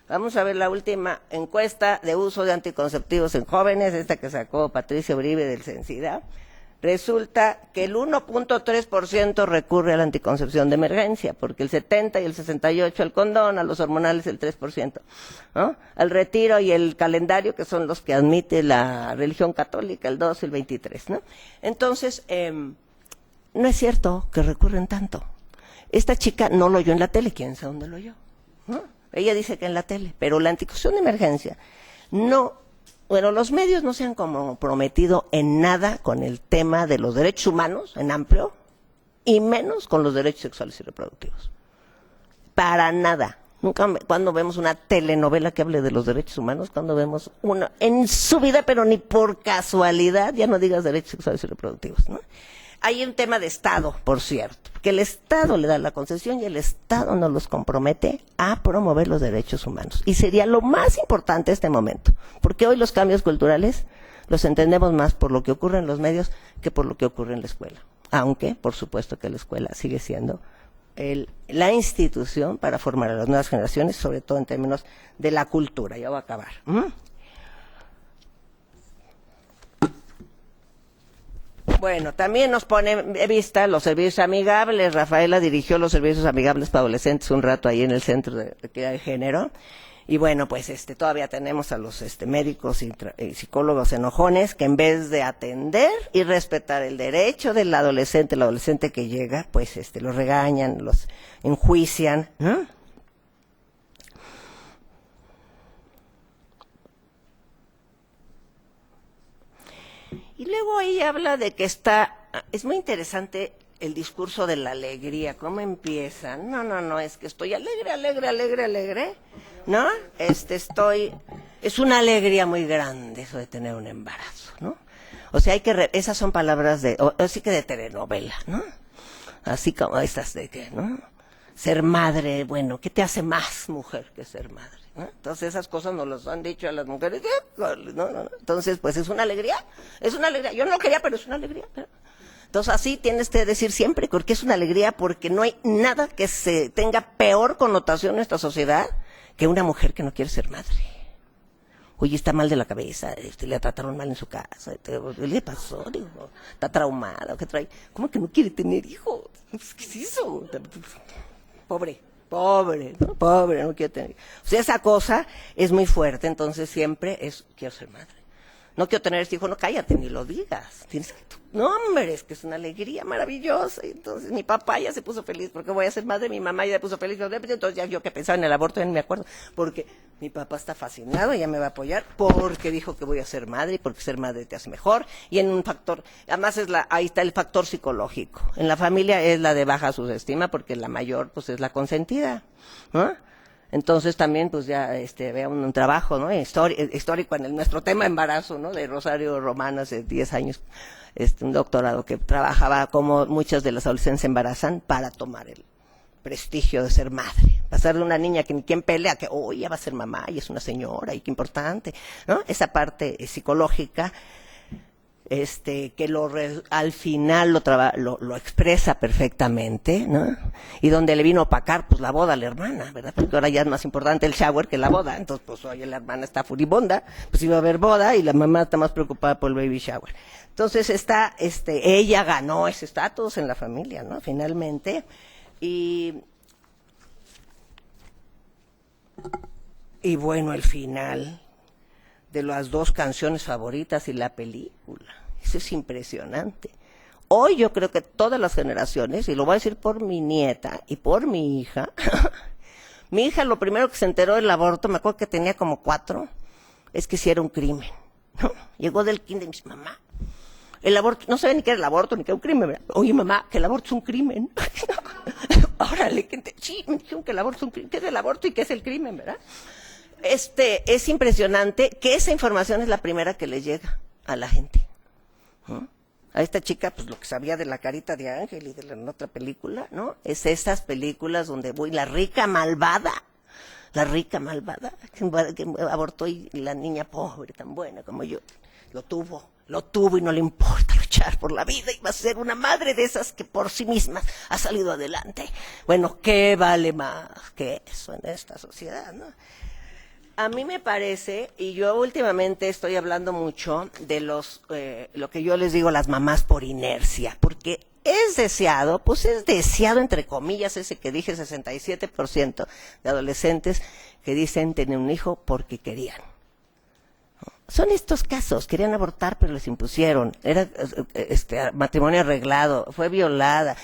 Vamos a ver la última encuesta de uso de anticonceptivos en jóvenes, esta que sacó Patricia Uribe del CENSIDA. Resulta que el 1.3% recurre a la anticoncepción de emergencia, porque el 70% y el 68% al condón, a los hormonales el 3%, ¿no? Al retiro y el calendario, que son los que admite la religión católica, el 2% y el 23%, ¿no? Entonces, no es cierto que recurren tanto. Esta chica no lo oyó en la tele, ¿quién sabe dónde lo oyó? ¿No? Ella dice que en la tele, pero la anticoncepción de emergencia no, bueno, los medios no se han comprometido en nada con el tema de los derechos humanos, en amplio, y menos con los derechos sexuales y reproductivos. Para nada. Nunca, cuando vemos una telenovela que hable de los derechos humanos, cuando vemos una, en su vida, pero ni por casualidad, ya no digas derechos sexuales y reproductivos, ¿no? Hay un tema de Estado, por cierto, que el Estado le da la concesión y el Estado nos los compromete a promover los derechos humanos. Y sería lo más importante en este momento, porque hoy los cambios culturales los entendemos más por lo que ocurre en los medios que por lo que ocurre en la escuela. Aunque, por supuesto, que la escuela sigue siendo la institución para formar a las nuevas generaciones, sobre todo en términos de la cultura. Ya voy a acabar. Bueno, también nos pone en vista los servicios amigables. Rafaela dirigió los servicios amigables para adolescentes un rato ahí en el Centro de Equidad de Género. Y bueno, pues todavía tenemos a los médicos y psicólogos enojones que en vez de atender y respetar el derecho del adolescente, el adolescente que llega, pues los regañan, los enjuician, ¿no? Y luego ahí habla de que es muy interesante el discurso de la alegría, ¿cómo empieza? No, es que estoy alegre, ¿no? Es una alegría muy grande eso de tener un embarazo, ¿no? O sea, esas son palabras así que de telenovela, ¿no? Así como estas de que, ¿no? Ser madre, bueno, ¿qué te hace más mujer que ser madre? ¿No? Entonces esas cosas nos las han dicho a las mujeres, no. Entonces, pues es una alegría, yo no lo quería, pero es una alegría, ¿no? Entonces así tienes que decir siempre, porque es una alegría, porque no hay nada que se tenga peor connotación en nuestra sociedad que una mujer que no quiere ser madre. Oye, está mal de la cabeza, le trataron mal en su casa, ¿qué le pasó? Digo, está traumada, ¿qué trae? ¿Cómo que no quiere tener hijos? ¿Qué es eso? Pobre, no quiere tener hijos. O sea, esa cosa es muy fuerte, entonces siempre quiero ser madre. no quiero tener este hijo, no, cállate, ni lo digas. Tienes que, no, hombre, es que es una alegría maravillosa. Y entonces mi papá ya se puso feliz porque voy a ser madre, mi mamá ya se puso feliz. Entonces ya yo que pensaba en el aborto, ya no me acuerdo, porque mi papá está fascinado, ella me va a apoyar porque dijo que voy a ser madre y porque ser madre te hace mejor. Y en un factor, además ahí está el factor psicológico. En la familia es la de baja autoestima porque la mayor pues es la consentida, ¿no? Entonces también pues ya vea un trabajo, ¿no? Histórico en nuestro tema embarazo, ¿no? De Rosario Román hace 10 años, un doctorado que trabajaba como muchas de las adolescentes se embarazan para tomar el prestigio de ser madre. Pasar de una niña que ni quien pelea, que ya va a ser mamá y es una señora y qué importante, ¿no? Esa parte psicológica que al final lo expresa perfectamente, ¿no? Y donde le vino a opacar, pues la boda a la hermana, ¿verdad? Porque ahora ya es más importante el shower que la boda, entonces pues oye, la hermana está furibunda, pues iba a haber boda y la mamá está más preocupada por el baby shower. Entonces ella ganó ese estatus en la familia, ¿no? Finalmente, y bueno, el final de las dos canciones favoritas y la película. Eso es impresionante. Hoy yo creo que todas las generaciones, y lo voy a decir por mi nieta y por mi hija, mi hija lo primero que se enteró del aborto, me acuerdo que tenía como 4, es que sí era un crimen, ¿no? Llegó del kinder y me dice, mamá, el aborto, no sabía ni qué era el aborto, ni qué era un crimen, ¿verdad? Oye, mamá, que el aborto es un crimen. Órale, sí, me dijeron que el aborto es un crimen. ¿Qué es el aborto y qué es el crimen, verdad? Es impresionante que esa información es la primera que le llega a la gente, ¿no? A esta chica, pues lo que sabía de La Carita de Ángel y de la otra película, ¿no? Es esas películas donde voy, la rica malvada, que abortó y la niña pobre, tan buena como yo, lo tuvo y no le importa luchar por la vida y va a ser una madre de esas que por sí mismas ha salido adelante. Bueno, ¿qué vale más que eso en esta sociedad, no? A mí me parece, y yo últimamente estoy hablando mucho de lo que yo les digo las mamás por inercia, porque es deseado entre comillas, ese que dije, 67% de adolescentes que dicen tener un hijo porque querían. Son estos casos, querían abortar pero les impusieron, era matrimonio arreglado, fue violada,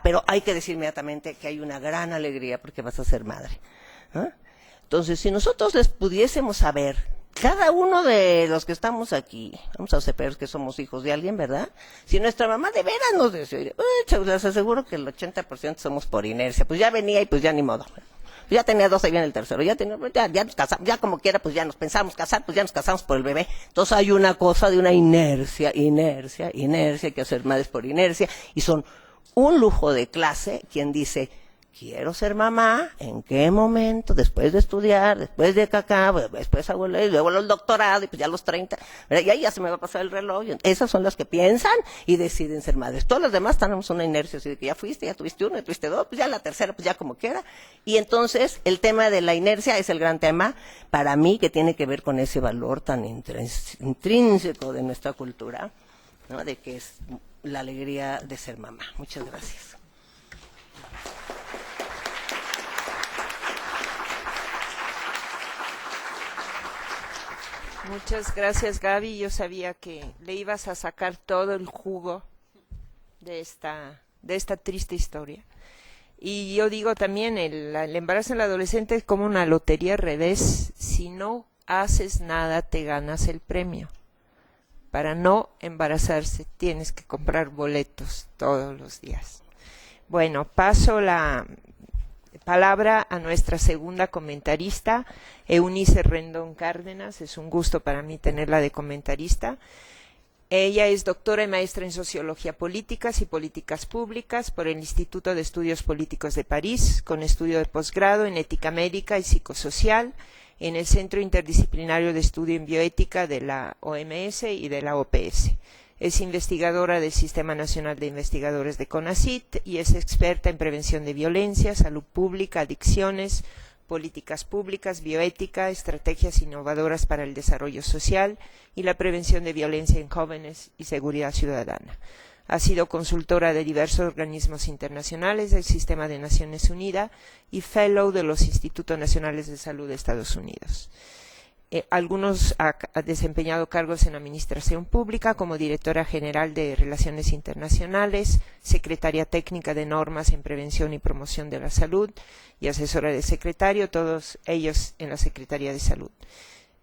pero hay que decir inmediatamente que hay una gran alegría porque vas a ser madre, ¿no? Entonces, si nosotros les pudiésemos saber, cada uno de los que estamos aquí, vamos a ser que somos hijos de alguien, ¿verdad? Si nuestra mamá de veras nos decía, les aseguro que el 80% somos por inercia, pues ya venía y pues ya ni modo. Ya tenía 2, ahí viene el tercero, ya nos casamos, ya como quiera, pues ya nos pensamos casar, pues ya nos casamos por el bebé. Entonces hay una cosa de una inercia, hay que hacer madres por inercia, y son un lujo de clase quien dice, quiero ser mamá, ¿en qué momento? Después de estudiar, después de acá, después abuela, y luego el doctorado, y pues ya a los 30, ¿verdad? Y ahí ya se me va a pasar el reloj. Esas son las que piensan y deciden ser madres. Todos los demás tenemos una inercia, así de que ya fuiste, ya tuviste 1, ya tuviste 2, pues ya la tercera, pues ya como quiera. Y entonces, el tema de la inercia es el gran tema para mí, que tiene que ver con ese valor tan intrínseco de nuestra cultura, ¿no? De que es la alegría de ser mamá. Muchas gracias. Muchas gracias, Gaby. Yo sabía que le ibas a sacar todo el jugo de esta triste historia. Y yo digo también, el embarazo en la adolescente es como una lotería al revés. Si no haces nada, te ganas el premio. Para no embarazarse, tienes que comprar boletos todos los días. Bueno, paso la palabra a nuestra segunda comentarista, Eunice Rendón Cárdenas. Es un gusto para mí tenerla de comentarista. Ella es doctora y maestra en Sociología Políticas y Políticas Públicas por el Instituto de Estudios Políticos de París, con estudio de posgrado en Ética Médica y Psicosocial en el Centro Interdisciplinario de Estudio en Bioética de la OMS y de la OPS. Es investigadora del Sistema Nacional de Investigadores de CONACYT y es experta en prevención de violencia, salud pública, adicciones, políticas públicas, bioética, estrategias innovadoras para el desarrollo social y la prevención de violencia en jóvenes y seguridad ciudadana. Ha sido consultora de diversos organismos internacionales del Sistema de Naciones Unidas y Fellow de los Institutos Nacionales de Salud de Estados Unidos. Algunos ha desempeñado cargos en Administración Pública como Directora General de Relaciones Internacionales, Secretaria Técnica de Normas en Prevención y Promoción de la Salud y asesora del secretario, todos ellos en la Secretaría de Salud.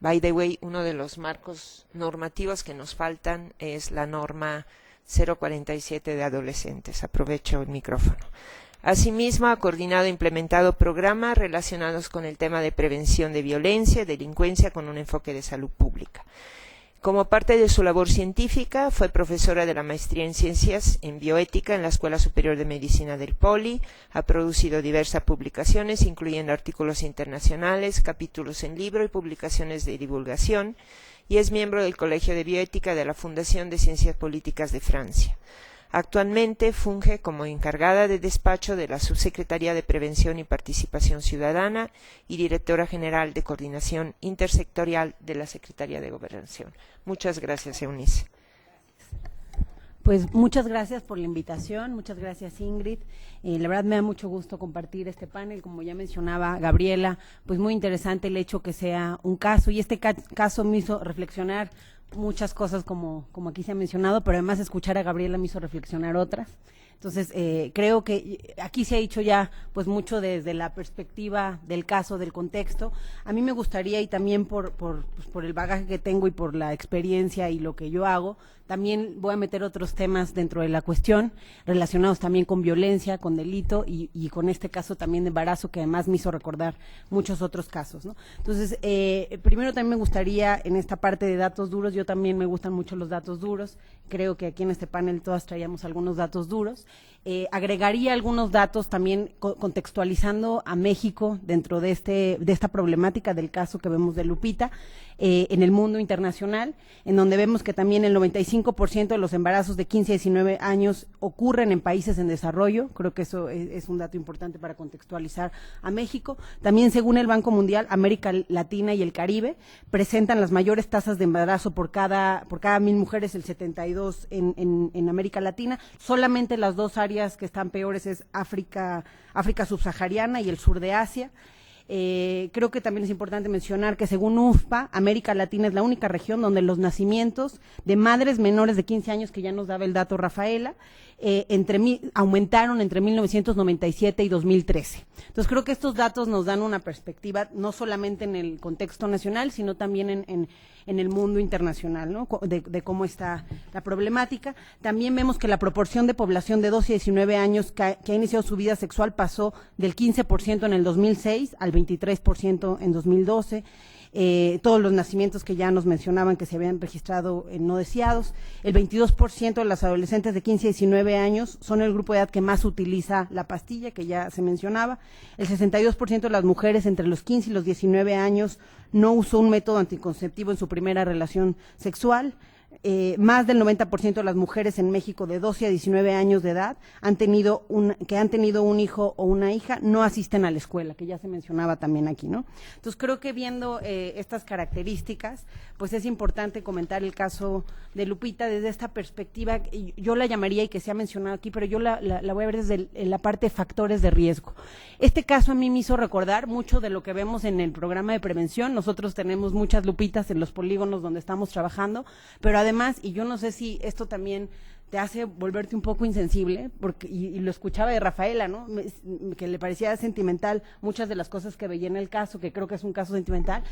By the way, uno de los marcos normativos que nos faltan es la norma 047 de adolescentes. Aprovecho el micrófono. Asimismo, ha coordinado e implementado programas relacionados con el tema de prevención de violencia y delincuencia con un enfoque de salud pública. Como parte de su labor científica, fue profesora de la maestría en Ciencias en Bioética en la Escuela Superior de Medicina del Poli, ha producido diversas publicaciones, incluyendo artículos internacionales, capítulos en libro y publicaciones de divulgación, y es miembro del Colegio de Bioética de la Fundación de Ciencias Políticas de Francia. Actualmente funge como encargada de despacho de la Subsecretaría de Prevención y Participación Ciudadana y directora general de Coordinación Intersectorial de la Secretaría de Gobernación. Muchas gracias, Eunice. Pues muchas gracias por la invitación, muchas gracias, Ingrid. La verdad me da mucho gusto compartir este panel, como ya mencionaba Gabriela, pues muy interesante el hecho que sea un caso, y este caso me hizo reflexionar muchas cosas como aquí se ha mencionado, pero además escuchar a Gabriela me hizo reflexionar otras. Entonces, creo que aquí se ha dicho ya pues mucho desde la perspectiva del caso, del contexto. A mí me gustaría, y también por el bagaje que tengo y por la experiencia y lo que yo hago, también voy a meter otros temas dentro de la cuestión, relacionados también con violencia, con delito y con este caso también de embarazo, que además me hizo recordar muchos otros casos, ¿no? Entonces, primero también me gustaría, en esta parte de datos duros, yo también me gustan mucho los datos duros, creo que aquí en este panel todas traíamos algunos datos duros. Agregaría algunos datos también contextualizando a México dentro de esta problemática del caso que vemos de Lupita, en el mundo internacional, en donde vemos que también el 95% de los embarazos de 15 a 19 años ocurren en países en desarrollo. Creo que eso es un dato importante para contextualizar a México. También, según el Banco Mundial, América Latina y el Caribe presentan las mayores tasas de embarazo por cada 1,000 mujeres, el 72 en América Latina. Solamente las dos áreas que están peores es África subsahariana y el sur de Asia. Creo que también es importante mencionar que según UNFPA, América Latina es la única región donde los nacimientos de madres menores de 15 años, que ya nos daba el dato Rafaela, aumentaron entre 1997 y 2013. Entonces creo que estos datos nos dan una perspectiva no solamente en el contexto nacional, sino también en el mundo internacional, ¿no? De cómo está la problemática. También vemos que la proporción de población de 12 a 19 años que ha iniciado su vida sexual pasó del 15% en el 2006 al 23% en 2012. Todos los nacimientos que ya nos mencionaban que se habían registrado no deseados. El 22% de las adolescentes de 15 a 19 años son el grupo de edad que más utiliza la pastilla, que ya se mencionaba. El 62% de las mujeres entre los 15 y los 19 años no usó un método anticonceptivo en su primera relación sexual. Más del 90% de las mujeres en México de 12 a 19 años de edad que han tenido un hijo o una hija no asisten a la escuela, que ya se mencionaba también aquí, ¿no? Entonces creo que viendo estas características, pues es importante comentar el caso de Lupita desde esta perspectiva. Yo la llamaría, y que se ha mencionado aquí, pero yo la voy a ver desde la parte de factores de riesgo. Este caso a mí me hizo recordar mucho de lo que vemos en el programa de prevención. Nosotros tenemos muchas lupitas en los polígonos donde estamos trabajando, pero además, y yo no sé si esto también te hace volverte un poco insensible, porque y lo escuchaba de Rafaela, ¿no? Que le parecía sentimental muchas de las cosas que veía en el caso, que creo que es un caso sentimental.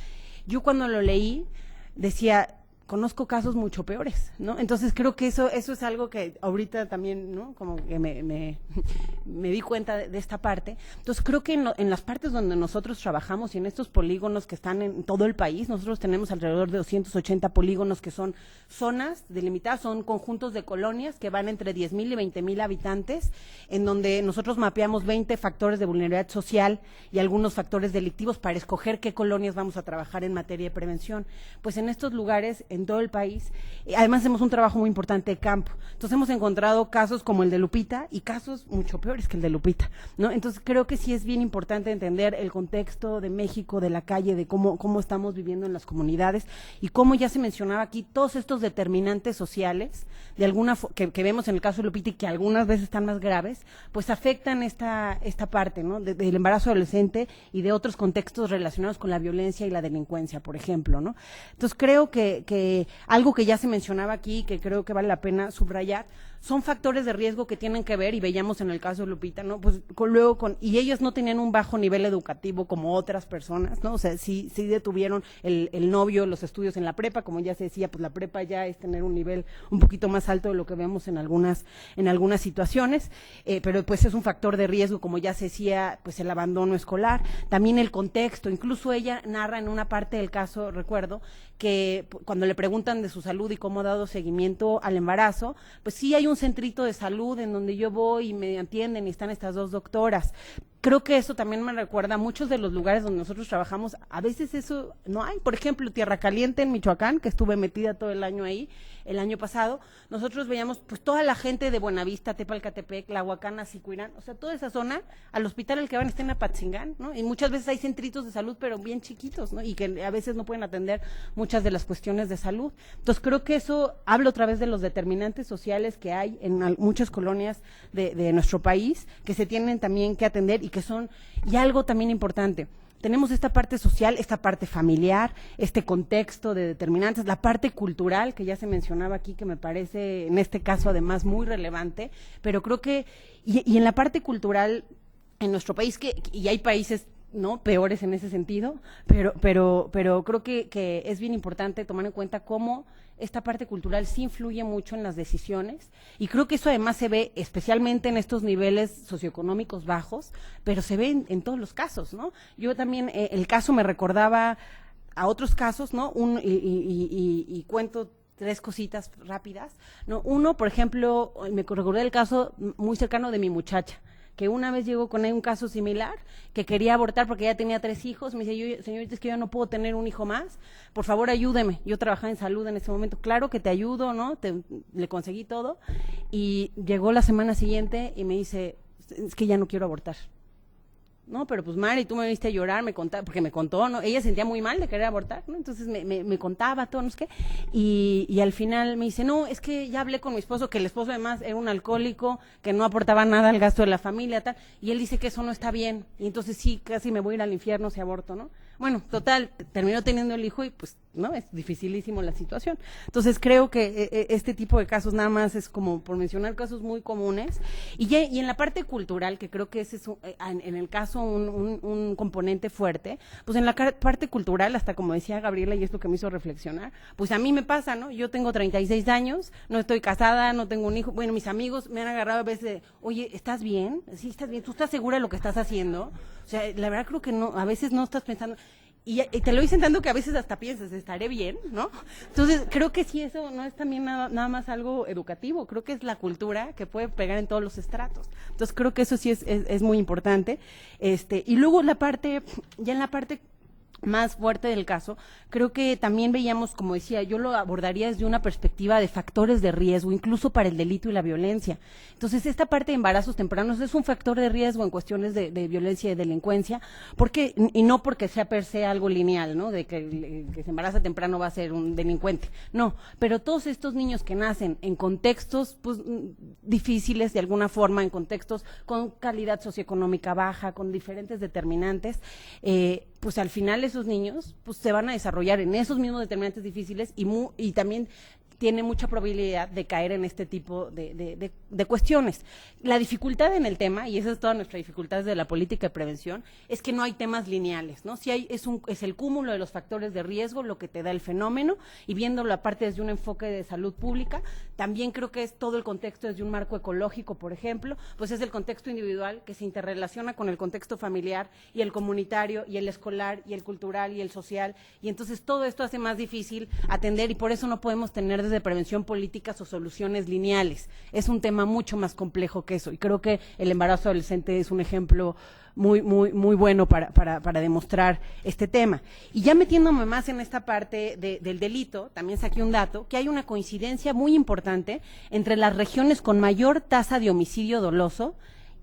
Yo cuando lo leí decía, conozco casos mucho peores, ¿no? Entonces creo que eso es algo que ahorita también, ¿no? Como que me di cuenta de esta parte. Entonces creo que en las partes donde nosotros trabajamos y en estos polígonos que están en todo el país, nosotros tenemos alrededor de 280 polígonos que son zonas delimitadas, son conjuntos de colonias que van entre 10,000 y 20,000 habitantes, en donde nosotros mapeamos 20 factores de vulnerabilidad social y algunos factores delictivos para escoger qué colonias vamos a trabajar en materia de prevención. Pues en estos lugares, en todo el país. Además hacemos un trabajo muy importante de campo. Entonces hemos encontrado casos como el de Lupita y casos mucho peores que el de Lupita, ¿no? Entonces creo que sí es bien importante entender el contexto de México, de la calle, de cómo estamos viviendo en las comunidades y cómo ya se mencionaba aquí, todos estos determinantes sociales, de alguna que vemos en el caso de Lupita y que algunas veces están más graves, pues afectan esta parte, ¿no? Del embarazo adolescente y de otros contextos relacionados con la violencia y la delincuencia, por ejemplo, ¿no? Entonces creo que algo que ya se mencionaba aquí, que creo que vale la pena subrayar, son factores de riesgo que tienen que ver, y veíamos en el caso de Lupita, ¿no? Pues y ellos no tenían un bajo nivel educativo como otras personas, ¿no? O sea, sí detuvieron el novio, los estudios en la prepa, como ya se decía, pues la prepa ya es tener un nivel un poquito más alto de lo que vemos en algunas situaciones, pero pues es un factor de riesgo, como ya se decía, pues el abandono escolar, también el contexto, incluso ella narra en una parte del caso, recuerdo, que cuando le preguntan de su salud y cómo ha dado seguimiento al embarazo, pues sí hay un centrito de salud en donde yo voy y me atienden y están estas dos doctoras. Creo que eso también me recuerda a muchos de los lugares donde nosotros trabajamos, a veces eso no hay. Por ejemplo, Tierra Caliente en Michoacán, que estuve metida todo el año ahí, el año pasado, nosotros veíamos pues toda la gente de Buenavista, Tepalcatepec, La Huacana, Sicuirán, o sea, toda esa zona, al hospital al que van está en Apatzingán, ¿no? Y muchas veces hay centritos de salud, pero bien chiquitos, ¿no? Y que a veces no pueden atender muchas de las cuestiones de salud. Entonces creo que eso habla otra vez de los determinantes sociales que hay en muchas colonias de nuestro país, que se tienen también que atender y que son, y algo también importante, tenemos esta parte social, esta parte familiar, este contexto de determinantes, la parte cultural que ya se mencionaba aquí, que me parece en este caso además muy relevante, pero creo que, y en la parte cultural en nuestro país, y hay países no peores en ese sentido, pero creo que es bien importante tomar en cuenta cómo esta parte cultural sí influye mucho en las decisiones, y creo que eso además se ve especialmente en estos niveles socioeconómicos bajos, pero se ve en todos los casos, ¿no? Yo también, el caso me recordaba a otros casos, ¿no? Y cuento 3 cositas rápidas, ¿no? Uno, por ejemplo, me recordé el caso muy cercano de mi muchacha, que una vez llegó con un caso similar, que quería abortar porque ya tenía 3 hijos, me dice, señorita, es que yo no puedo tener un hijo más, por favor ayúdeme, yo trabajaba en salud en ese momento, claro que te ayudo, ¿no? Le conseguí todo, y llegó la semana siguiente y me dice, es que ya no quiero abortar. No, pero pues Mari, tú me viste a llorar, me contaba, porque me contó, ¿no? Ella sentía muy mal de querer abortar, ¿no? Entonces me contaba todo, no sé qué, y al final me dice, no, es que ya hablé con mi esposo, que el esposo además era un alcohólico, que no aportaba nada al gasto de la familia, tal, y él dice que eso no está bien, y entonces sí, casi me voy a ir al infierno si aborto, ¿no? Bueno, total, terminó teniendo el hijo y pues, ¿no? Es dificilísimo la situación. Entonces creo que este tipo de casos nada más es como por mencionar casos muy comunes. Y en la parte cultural, que creo que ese es en el caso un componente fuerte, pues en la parte cultural, hasta como decía Gabriela, y es lo que me hizo reflexionar, pues a mí me pasa, ¿no? Yo tengo 36 años, no estoy casada, no tengo un hijo, bueno, mis amigos me han agarrado a veces de, oye, ¿estás bien? Sí, estás bien, ¿tú estás segura de lo que estás haciendo? O sea, la verdad creo que no, a veces no estás pensando, y te lo dicen tanto que a veces hasta piensas, estaré bien, ¿no? Entonces, creo que sí, eso no es también nada más algo educativo, creo que es la cultura que puede pegar en todos los estratos. Entonces, creo que eso sí es muy importante. Y luego ya en la parte más fuerte del caso, creo que también veíamos, como decía, yo lo abordaría desde una perspectiva de factores de riesgo, incluso para el delito y la violencia. Entonces, esta parte de embarazos tempranos es un factor de riesgo en cuestiones de violencia y de delincuencia, y no porque sea per se algo lineal, ¿no? De que el que se embaraza temprano va a ser un delincuente. No, pero todos estos niños que nacen en contextos pues difíciles de alguna forma, en contextos con calidad socioeconómica baja, con diferentes determinantes, pues al final esos niños pues se van a desarrollar en esos mismos determinantes difíciles y también tiene mucha probabilidad de caer en este tipo de cuestiones. La dificultad en el tema, y esa es toda nuestra dificultad de la política de prevención, es que no hay temas lineales, ¿no? Si hay, es el cúmulo de los factores de riesgo lo que te da el fenómeno, y viéndolo aparte desde un enfoque de salud pública, también creo que es todo el contexto desde un marco ecológico, por ejemplo, pues es el contexto individual que se interrelaciona con el contexto familiar y el comunitario y el escolar y el cultural y el social, y entonces todo esto hace más difícil atender, y por eso no podemos tener tratar de prevención políticas o soluciones lineales. Es un tema mucho más complejo que eso, y creo que el embarazo adolescente es un ejemplo muy bueno para demostrar este tema. Y ya metiéndome más en esta parte del delito, también saqué un dato, que hay una coincidencia muy importante entre las regiones con mayor tasa de homicidio doloso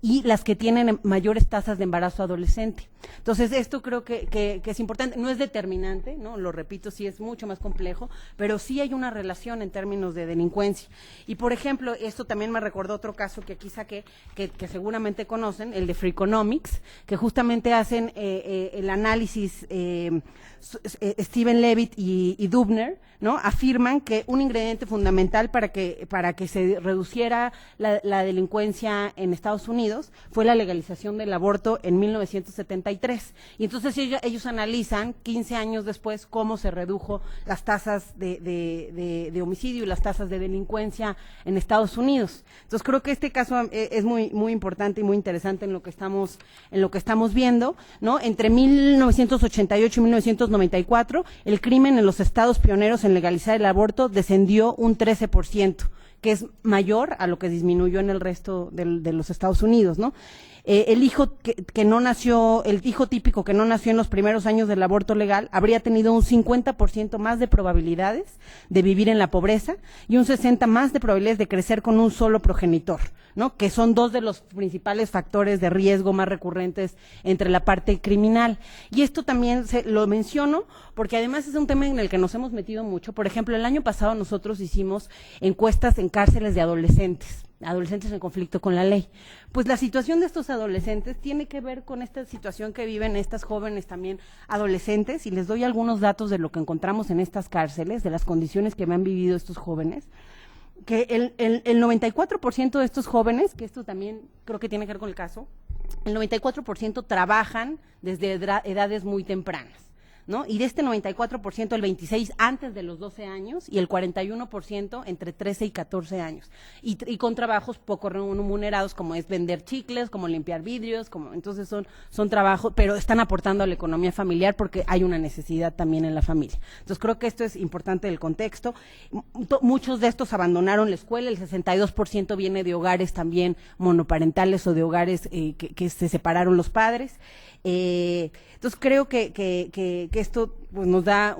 y las que tienen mayores tasas de embarazo adolescente. Entonces, esto creo que es importante, no es determinante, ¿no? Lo repito, sí es mucho más complejo, pero sí hay una relación en términos de delincuencia. Y, por ejemplo, esto también me recordó otro caso que aquí saqué, que seguramente conocen, el de Freakonomics, que justamente hacen el análisis, Steven Levitt y Dubner, ¿no? Afirman que un ingrediente fundamental para que se reduciera la delincuencia en Estados Unidos fue la legalización del aborto en 1973. Y entonces ellos analizan 15 años después cómo se redujo las tasas de homicidio y las tasas de delincuencia en Estados Unidos. Entonces creo que este caso es muy importante y muy interesante en lo que estamos viendo, ¿no? Entre 1988 y 1994, el crimen en los estados pioneros en legalizar el aborto descendió un 13%, que es mayor a lo que disminuyó en el resto de los Estados Unidos, ¿no? El hijo el hijo típico que no nació en los primeros años del aborto legal habría tenido un 50% más de probabilidades de vivir en la pobreza y un 60% más de probabilidades de crecer con un solo progenitor, ¿no? Que son dos de los principales factores de riesgo más recurrentes entre la parte criminal. Y esto también lo menciono porque además es un tema en el que nos hemos metido mucho. Por ejemplo, el año pasado nosotros hicimos encuestas en cárceles de adolescentes en conflicto con la ley. Pues la situación de estos adolescentes tiene que ver con esta situación que viven estas jóvenes también adolescentes, y les doy algunos datos de lo que encontramos en estas cárceles, de las condiciones que han vivido estos jóvenes, que el 94% de estos jóvenes, que esto también creo que tiene que ver con el caso, el 94% trabajan desde edades muy tempranas, ¿no? Y de este 94%, el 26% antes de los 12 años y el 41% entre 13 y 14 años. Y con trabajos poco remunerados, como es vender chicles, como limpiar vidrios, entonces son trabajos, pero están aportando a la economía familiar porque hay una necesidad también en la familia. Entonces creo que esto es importante del contexto. Muchos de estos abandonaron la escuela, el 62% viene de hogares también monoparentales o de hogares que se separaron los padres. Entonces creo que esto pues nos da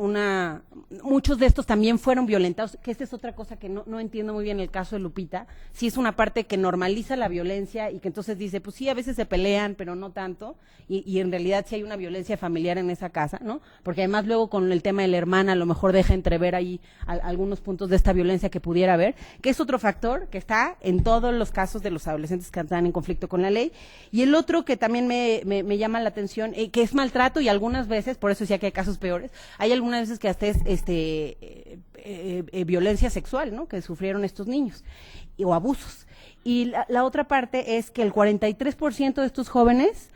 muchos de estos también fueron violentados, que esta es otra cosa que no entiendo muy bien el caso de Lupita. Sí es una parte que normaliza la violencia y que entonces dice, pues sí, a veces se pelean, pero no tanto, y en realidad sí hay una violencia familiar en esa casa, ¿no? Porque además luego con el tema de la hermana a lo mejor deja entrever ahí algunos puntos de esta violencia que pudiera haber, que es otro factor que está en todos los casos de los adolescentes que están en conflicto con la ley. Y el otro que también me llama la atención, que es maltrato, y algunas veces, por eso decía que hay casos peores, hay algunas veces que hasta es violencia sexual, ¿no? Que sufrieron estos niños, o abusos. Y la otra parte es que el 43% de estos jóvenes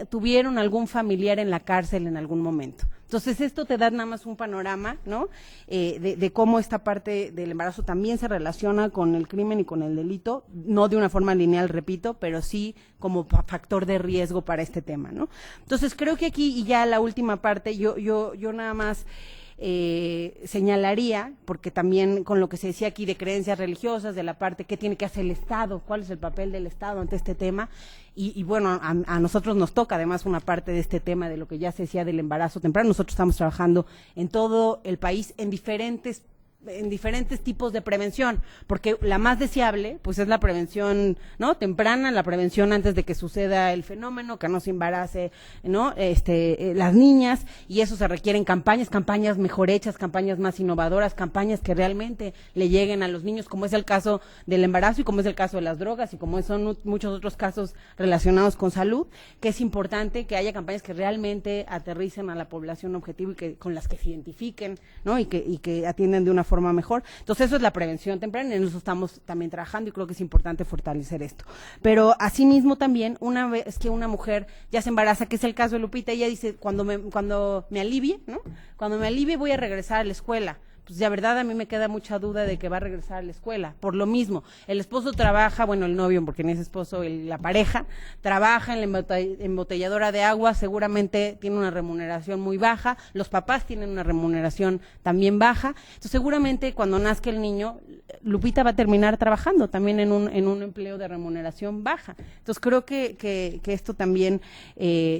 tuvieron algún familiar en la cárcel en algún momento. Entonces esto te da nada más un panorama, ¿no? De cómo esta parte del embarazo también se relaciona con el crimen y con el delito, no de una forma lineal, repito, pero sí como factor de riesgo para este tema, ¿no? Entonces creo que aquí, y ya la última parte, yo nada más señalaría, porque también con lo que se decía aquí de creencias religiosas, de la parte que tiene que hacer el Estado, cuál es el papel del Estado ante este tema, y bueno, a nosotros nos toca además una parte de este tema de lo que ya se decía del embarazo temprano. Nosotros estamos trabajando en todo el país en diferentes tipos de prevención, porque la más deseable pues es la prevención, ¿no? Temprana, la prevención antes de que suceda el fenómeno, que no se embarace, ¿no? Las niñas, y eso se requieren campañas mejor hechas, campañas más innovadoras, campañas que realmente le lleguen a los niños, como es el caso del embarazo y como es el caso de las drogas y como son muchos otros casos relacionados con salud, que es importante que haya campañas que realmente aterricen a la población objetivo y que con las que se identifiquen, ¿no? Y que atienden de una forma mejor. Entonces eso es la prevención temprana, y en eso estamos también trabajando, y creo que es importante fortalecer esto. Pero asimismo también, una vez que una mujer ya se embaraza, que es el caso de Lupita, ella dice, cuando me alivie, ¿no? Cuando me alivie voy a regresar a la escuela. pues la verdad a mí me queda mucha duda de que va a regresar a la escuela. Por lo mismo, el esposo trabaja, bueno, el novio, porque no es esposo, la pareja, trabaja en la embotelladora de agua, seguramente tiene una remuneración muy baja, los papás tienen una remuneración también baja, entonces seguramente cuando nazca el niño, Lupita va a terminar trabajando también en un empleo de remuneración baja. Entonces creo que esto también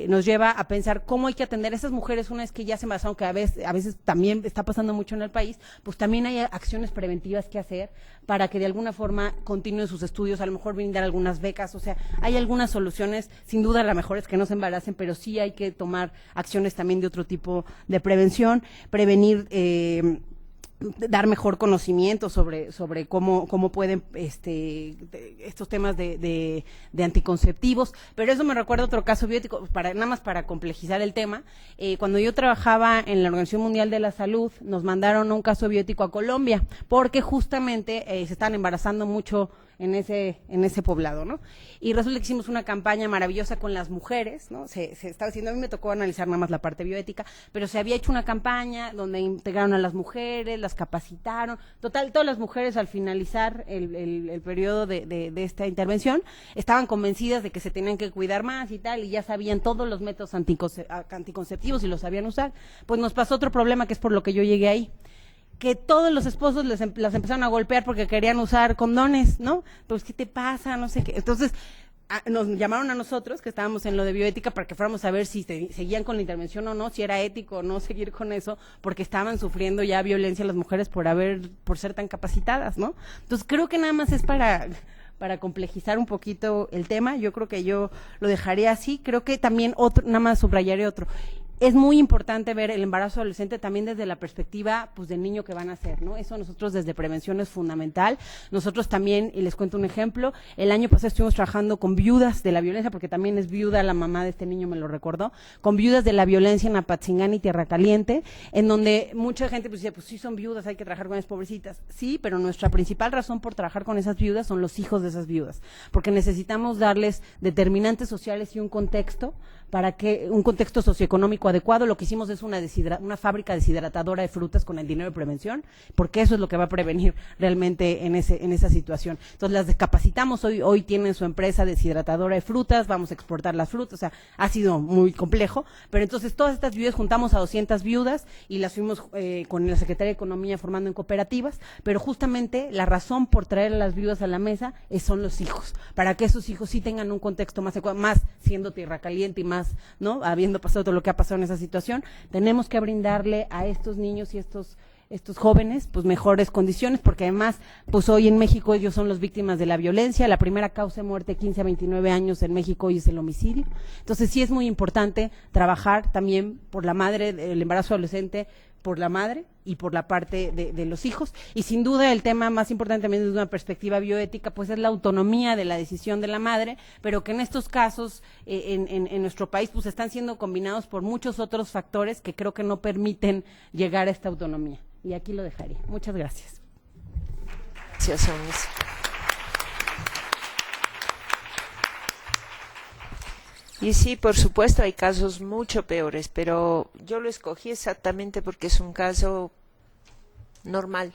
nos lleva a pensar cómo hay que atender a esas mujeres una vez que ya se embarazaron, que a veces también está pasando mucho en el país, pues también hay acciones preventivas que hacer para que de alguna forma continúen sus estudios, a lo mejor brindar algunas becas, o sea, hay algunas soluciones, sin duda la mejor es que no se embaracen, pero sí hay que tomar acciones también de otro tipo de prevención, prevenir dar mejor conocimiento sobre cómo pueden estos temas de anticonceptivos, pero eso me recuerda otro caso biótico, nada más para complejizar el tema. Cuando yo trabajaba en la Organización Mundial de la Salud, nos mandaron un caso biótico a Colombia, porque justamente se están embarazando mucho en ese poblado, ¿no? Y resulta que hicimos una campaña maravillosa con las mujeres, ¿no? Se estaba haciendo, a mí me tocó analizar nada más la parte bioética, pero se había hecho una campaña donde integraron a las mujeres, las capacitaron, total, todas las mujeres al finalizar el periodo de esta intervención estaban convencidas de que se tenían que cuidar más y tal, y ya sabían todos los métodos anticonceptivos y los sabían usar. Pues nos pasó otro problema que es por lo que yo llegué ahí, que todos los esposos las empezaron a golpear porque querían usar condones, ¿no? Pues, ¿qué te pasa? No sé qué. Entonces, nos llamaron a nosotros, que estábamos en lo de bioética, para que fuéramos a ver si seguían con la intervención o no, si era ético o no seguir con eso, porque estaban sufriendo ya violencia las mujeres por ser tan capacitadas, ¿no? Entonces, creo que nada más es para complejizar un poquito el tema. Yo creo que yo lo dejaría así. Creo que también nada más subrayaré otro. Es muy importante ver el embarazo adolescente también desde la perspectiva, pues, del niño que van a ser, ¿no? Eso nosotros desde prevención es fundamental. Nosotros también, y les cuento un ejemplo, el año pasado estuvimos trabajando con viudas de la violencia, porque también es viuda la mamá de este niño, me lo recordó, con viudas de la violencia en Apatzingán y Tierra Caliente, en donde mucha gente pues decía, pues sí son viudas, hay que trabajar con esas pobrecitas. Sí, pero nuestra principal razón por trabajar con esas viudas son los hijos de esas viudas, porque necesitamos darles determinantes sociales y un contexto un contexto socioeconómico adecuado. Lo que hicimos es una fábrica deshidratadora de frutas con el dinero de prevención, porque eso es lo que va a prevenir realmente en esa situación. Entonces las capacitamos, hoy tienen su empresa deshidratadora de frutas, vamos a exportar las frutas, o sea, ha sido muy complejo, pero entonces todas estas viudas, juntamos a 200 viudas y las fuimos con la Secretaría de Economía formando en cooperativas, pero justamente la razón por traer a las viudas a la mesa son los hijos, para que esos hijos sí tengan un contexto más adecuado, más siendo Tierra Caliente y más, ¿no? Habiendo pasado todo lo que ha pasado en esa situación, tenemos que brindarle a estos niños y estos jóvenes, pues, mejores condiciones, porque además, pues, hoy en México ellos son las víctimas de la violencia. La primera causa de muerte 15 a 29 años en México hoy es el homicidio. Entonces sí es muy importante trabajar también por la madre, el embarazo adolescente, por la madre y por la parte de los hijos. Y sin duda el tema más importante también desde una perspectiva bioética, pues es la autonomía de la decisión de la madre, pero que en estos casos en nuestro país pues están siendo combinados por muchos otros factores que creo que no permiten llegar a esta autonomía. Y aquí lo dejaría. Muchas gracias. Gracias, Onis. Y sí, por supuesto, hay casos mucho peores, pero yo lo escogí exactamente porque es un caso normal,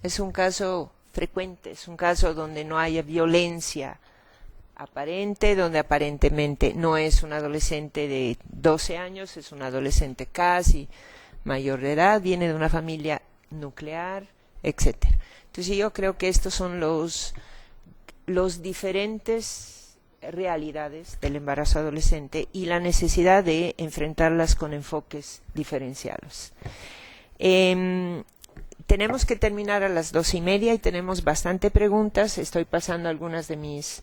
es un caso frecuente, es un caso donde no haya violencia aparente, donde aparentemente no es un adolescente de 12 años, es un adolescente casi mayor de edad, viene de una familia nuclear, etcétera. Entonces yo creo que estos son los diferentes realidades del embarazo adolescente y la necesidad de enfrentarlas con enfoques diferenciados. Tenemos que terminar a las 2:30 y tenemos bastante preguntas. Estoy pasando a algunas de mis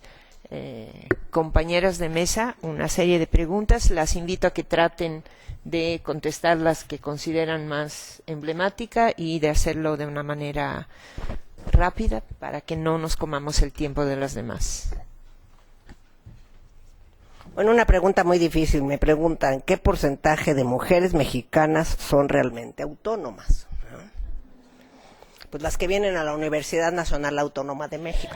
compañeras de mesa una serie de preguntas. Las invito a que traten de contestar las que consideran más emblemática y de hacerlo de una manera rápida para que no nos comamos el tiempo de las demás. Bueno, una pregunta muy difícil. Me preguntan, ¿qué porcentaje de mujeres mexicanas son realmente autónomas? ¿No? Pues las que vienen a la Universidad Nacional Autónoma de México.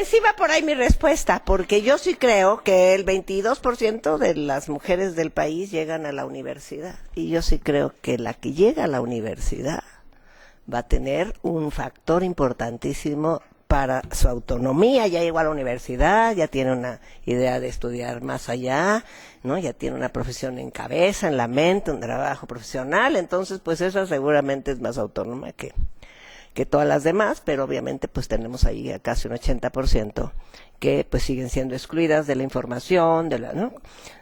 Pues sí va por ahí mi respuesta, porque yo sí creo que el 22% de las mujeres del país llegan a la universidad. Y yo sí creo que la que llega a la universidad va a tener un factor importantísimo para su autonomía. Ya llegó a la universidad, ya tiene una idea de estudiar más allá, ¿no? Ya tiene una profesión en cabeza, en la mente, un trabajo profesional. Entonces, pues esa seguramente es más autónoma que todas las demás, pero obviamente pues tenemos ahí a casi un 80% que pues siguen siendo excluidas de la información, ¿no?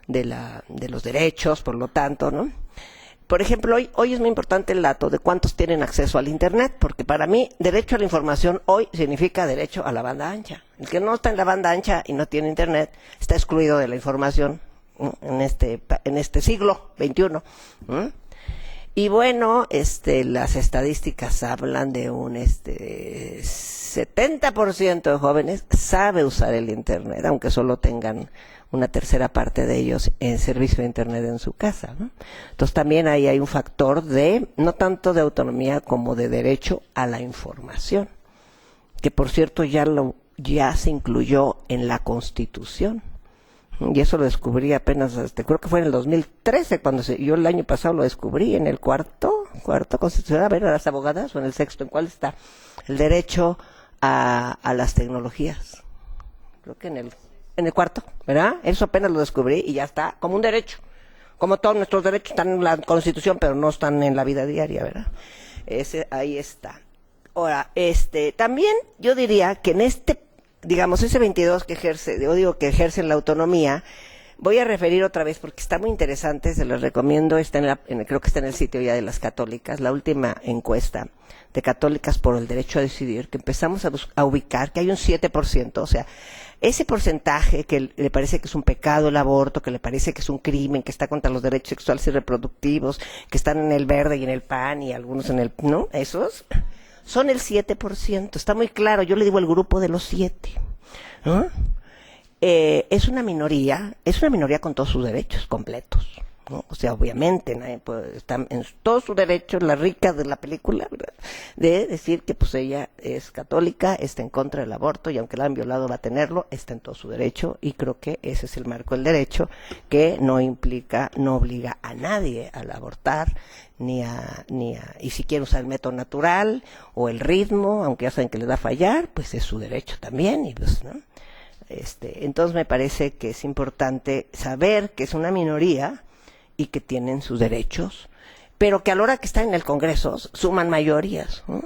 de los derechos, por lo tanto, ¿no? Por ejemplo, hoy es muy importante el dato de cuántos tienen acceso al Internet, porque para mí derecho a la información hoy significa derecho a la banda ancha. El que no está en la banda ancha y no tiene Internet está excluido de la información, ¿no? en este siglo XXI, ¿no? Y bueno, las estadísticas hablan de un 70% de jóvenes sabe usar el Internet, aunque solo tengan una tercera parte de ellos en servicio de Internet en su casa, ¿no? Entonces también ahí hay un factor de, no tanto de autonomía como de derecho a la información, que por cierto ya se incluyó en la Constitución. Y eso lo descubrí apenas, creo que fue en el 2013, cuando yo el año pasado lo descubrí, en el cuarto constitucional, a ver, a las abogadas, o en el sexto, ¿en cuál está? El derecho a las tecnologías. Creo que en el cuarto, ¿verdad? Eso apenas lo descubrí y ya está, como un derecho. Como todos nuestros derechos están en la Constitución, pero no están en la vida diaria, ¿verdad? Ahí está. Ahora, también yo diría que en digamos, ese 22 que ejercen la autonomía, voy a referir otra vez porque está muy interesante, se los recomiendo, creo que está en el sitio ya de las católicas, la última encuesta de católicas por el derecho a decidir, que empezamos a ubicar que hay un 7%, o sea, ese porcentaje que le parece que es un pecado el aborto, que le parece que es un crimen, que está contra los derechos sexuales y reproductivos, que están en el verde y en el PAN y algunos en el, ¿no? Esos son el 7%, está muy claro, yo le digo el grupo de los 7, ¿no? Es una minoría con todos sus derechos completos, ¿no? O sea, obviamente nadie está en todos sus derechos, la rica de la película, ¿verdad? De decir que pues ella es católica, está en contra del aborto y aunque la han violado va a tenerlo, está en todo su derecho y creo que ese es el marco del derecho que no obliga a nadie a abortar, y si quiere usar el método natural o el ritmo, aunque ya saben que le va a fallar, pues es su derecho también, y pues, ¿no? Entonces me parece que es importante saber que es una minoría y que tienen sus derechos, pero que a la hora que están en el Congreso suman mayorías, ¿no?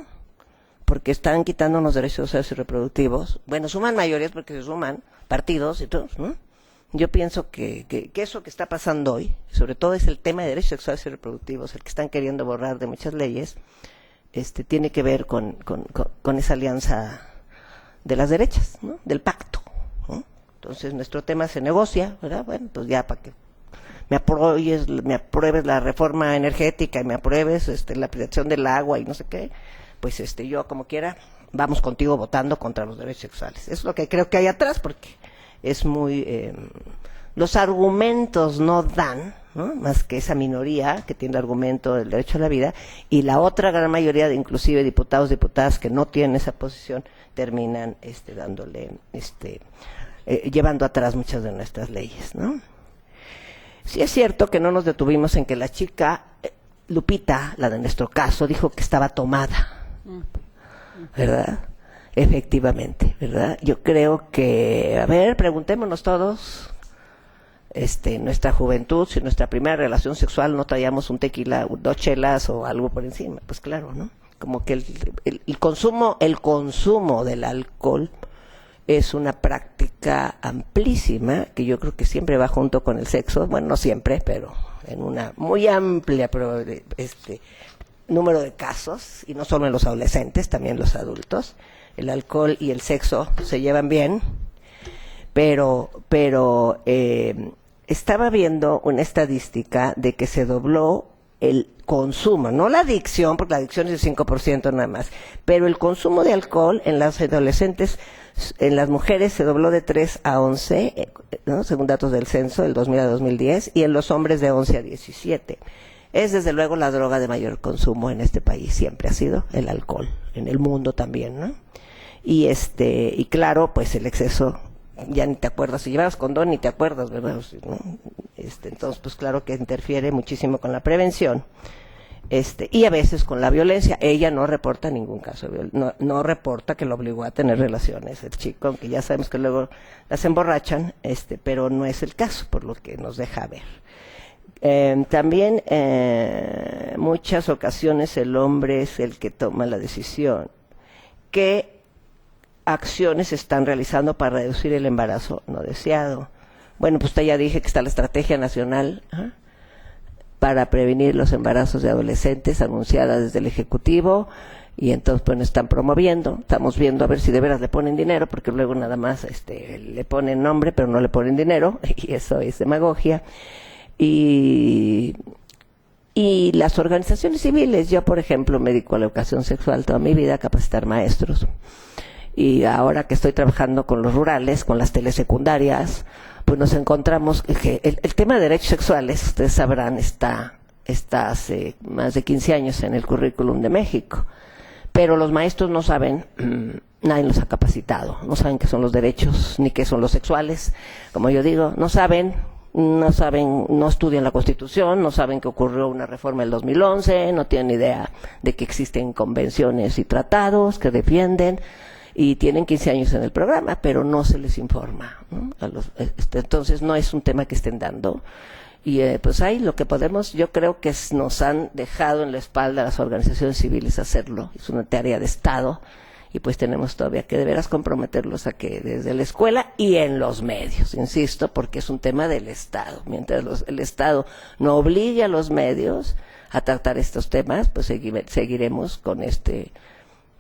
Porque están quitando los derechos sociales y reproductivos. Bueno, suman mayorías porque se suman partidos y todos, ¿no? Yo pienso que eso que está pasando hoy, sobre todo es el tema de derechos sexuales y reproductivos, el que están queriendo borrar de muchas leyes, tiene que ver con esa alianza de las derechas, ¿no? Del pacto, ¿no? Entonces nuestro tema se negocia, ¿verdad? Bueno, pues ya para que me apruebes la reforma energética y me apruebes la privatización del agua y no sé qué, pues yo como quiera, vamos contigo votando contra los derechos sexuales. Eso es lo que creo que hay atrás, porque es muy los argumentos no dan, ¿no? Más que esa minoría que tiene el argumento del derecho a la vida, y la otra gran mayoría de inclusive diputados, diputadas que no tienen esa posición, terminan llevando atrás muchas de nuestras leyes, ¿no? Sí es cierto que no nos detuvimos en que la chica Lupita, la de nuestro caso, dijo que estaba tomada, ¿verdad? Efectivamente, ¿verdad? Yo creo que, a ver, preguntémonos todos, nuestra juventud, si nuestra primera relación sexual no traíamos un tequila, 2 chelas o algo por encima, pues claro, ¿no? Como que el consumo del alcohol es una práctica amplísima que yo creo que siempre va junto con el sexo, bueno, no siempre, pero en una muy amplia número de casos, y no solo en los adolescentes, también en los adultos. El alcohol y el sexo se llevan bien, pero estaba viendo una estadística de que se dobló el consumo, no la adicción, porque la adicción es el 5% nada más, pero el consumo de alcohol en las adolescentes, en las mujeres se dobló de 3 a 11, ¿no? Según datos del censo del 2000 a 2010, y en los hombres de 11 a 17. Es desde luego la droga de mayor consumo en este país, siempre ha sido el alcohol, en el mundo también, ¿no? y claro, pues el exceso, ya ni te acuerdas, si llevabas condón ni te acuerdas, ¿verdad? O sea, ¿no? Entonces, pues claro que interfiere muchísimo con la prevención. Y a veces con la violencia. Ella no reporta ningún caso de violencia, no reporta que lo obligó a tener relaciones el chico, aunque ya sabemos que luego las emborrachan, pero no es el caso, por lo que nos deja ver. También muchas ocasiones el hombre es el que toma la decisión. ¿Qué acciones están realizando para reducir el embarazo no deseado? Bueno, pues ya dije que está la Estrategia Nacional para prevenir los embarazos de adolescentes, anunciada desde el Ejecutivo, y entonces pues están promoviendo. Estamos viendo a ver si de veras le ponen dinero, porque luego nada más le ponen nombre, pero no le ponen dinero, y eso es demagogia. Y las organizaciones civiles, yo por ejemplo me dedico a la educación sexual toda mi vida, a capacitar maestros, y ahora que estoy trabajando con los rurales, con las telesecundarias, pues nos encontramos que el tema de derechos sexuales, ustedes sabrán, está hace más de 15 años en el currículum de México, pero los maestros no saben, nadie los ha capacitado, no saben qué son los derechos, ni qué son los sexuales, como yo digo, no saben, no estudian la Constitución, no saben que ocurrió una reforma del 2011, no tienen idea de que existen convenciones y tratados que defienden, y tienen 15 años en el programa, pero no se les informa, ¿no? Entonces no es un tema que estén dando. Y pues ahí lo que podemos, yo creo que nos han dejado en la espalda a las organizaciones civiles hacerlo, es una tarea de Estado, y pues tenemos todavía que de veras comprometerlos a que desde la escuela y en los medios, insisto, porque es un tema del Estado. Mientras el Estado no obligue a los medios a tratar estos temas, pues seguiremos con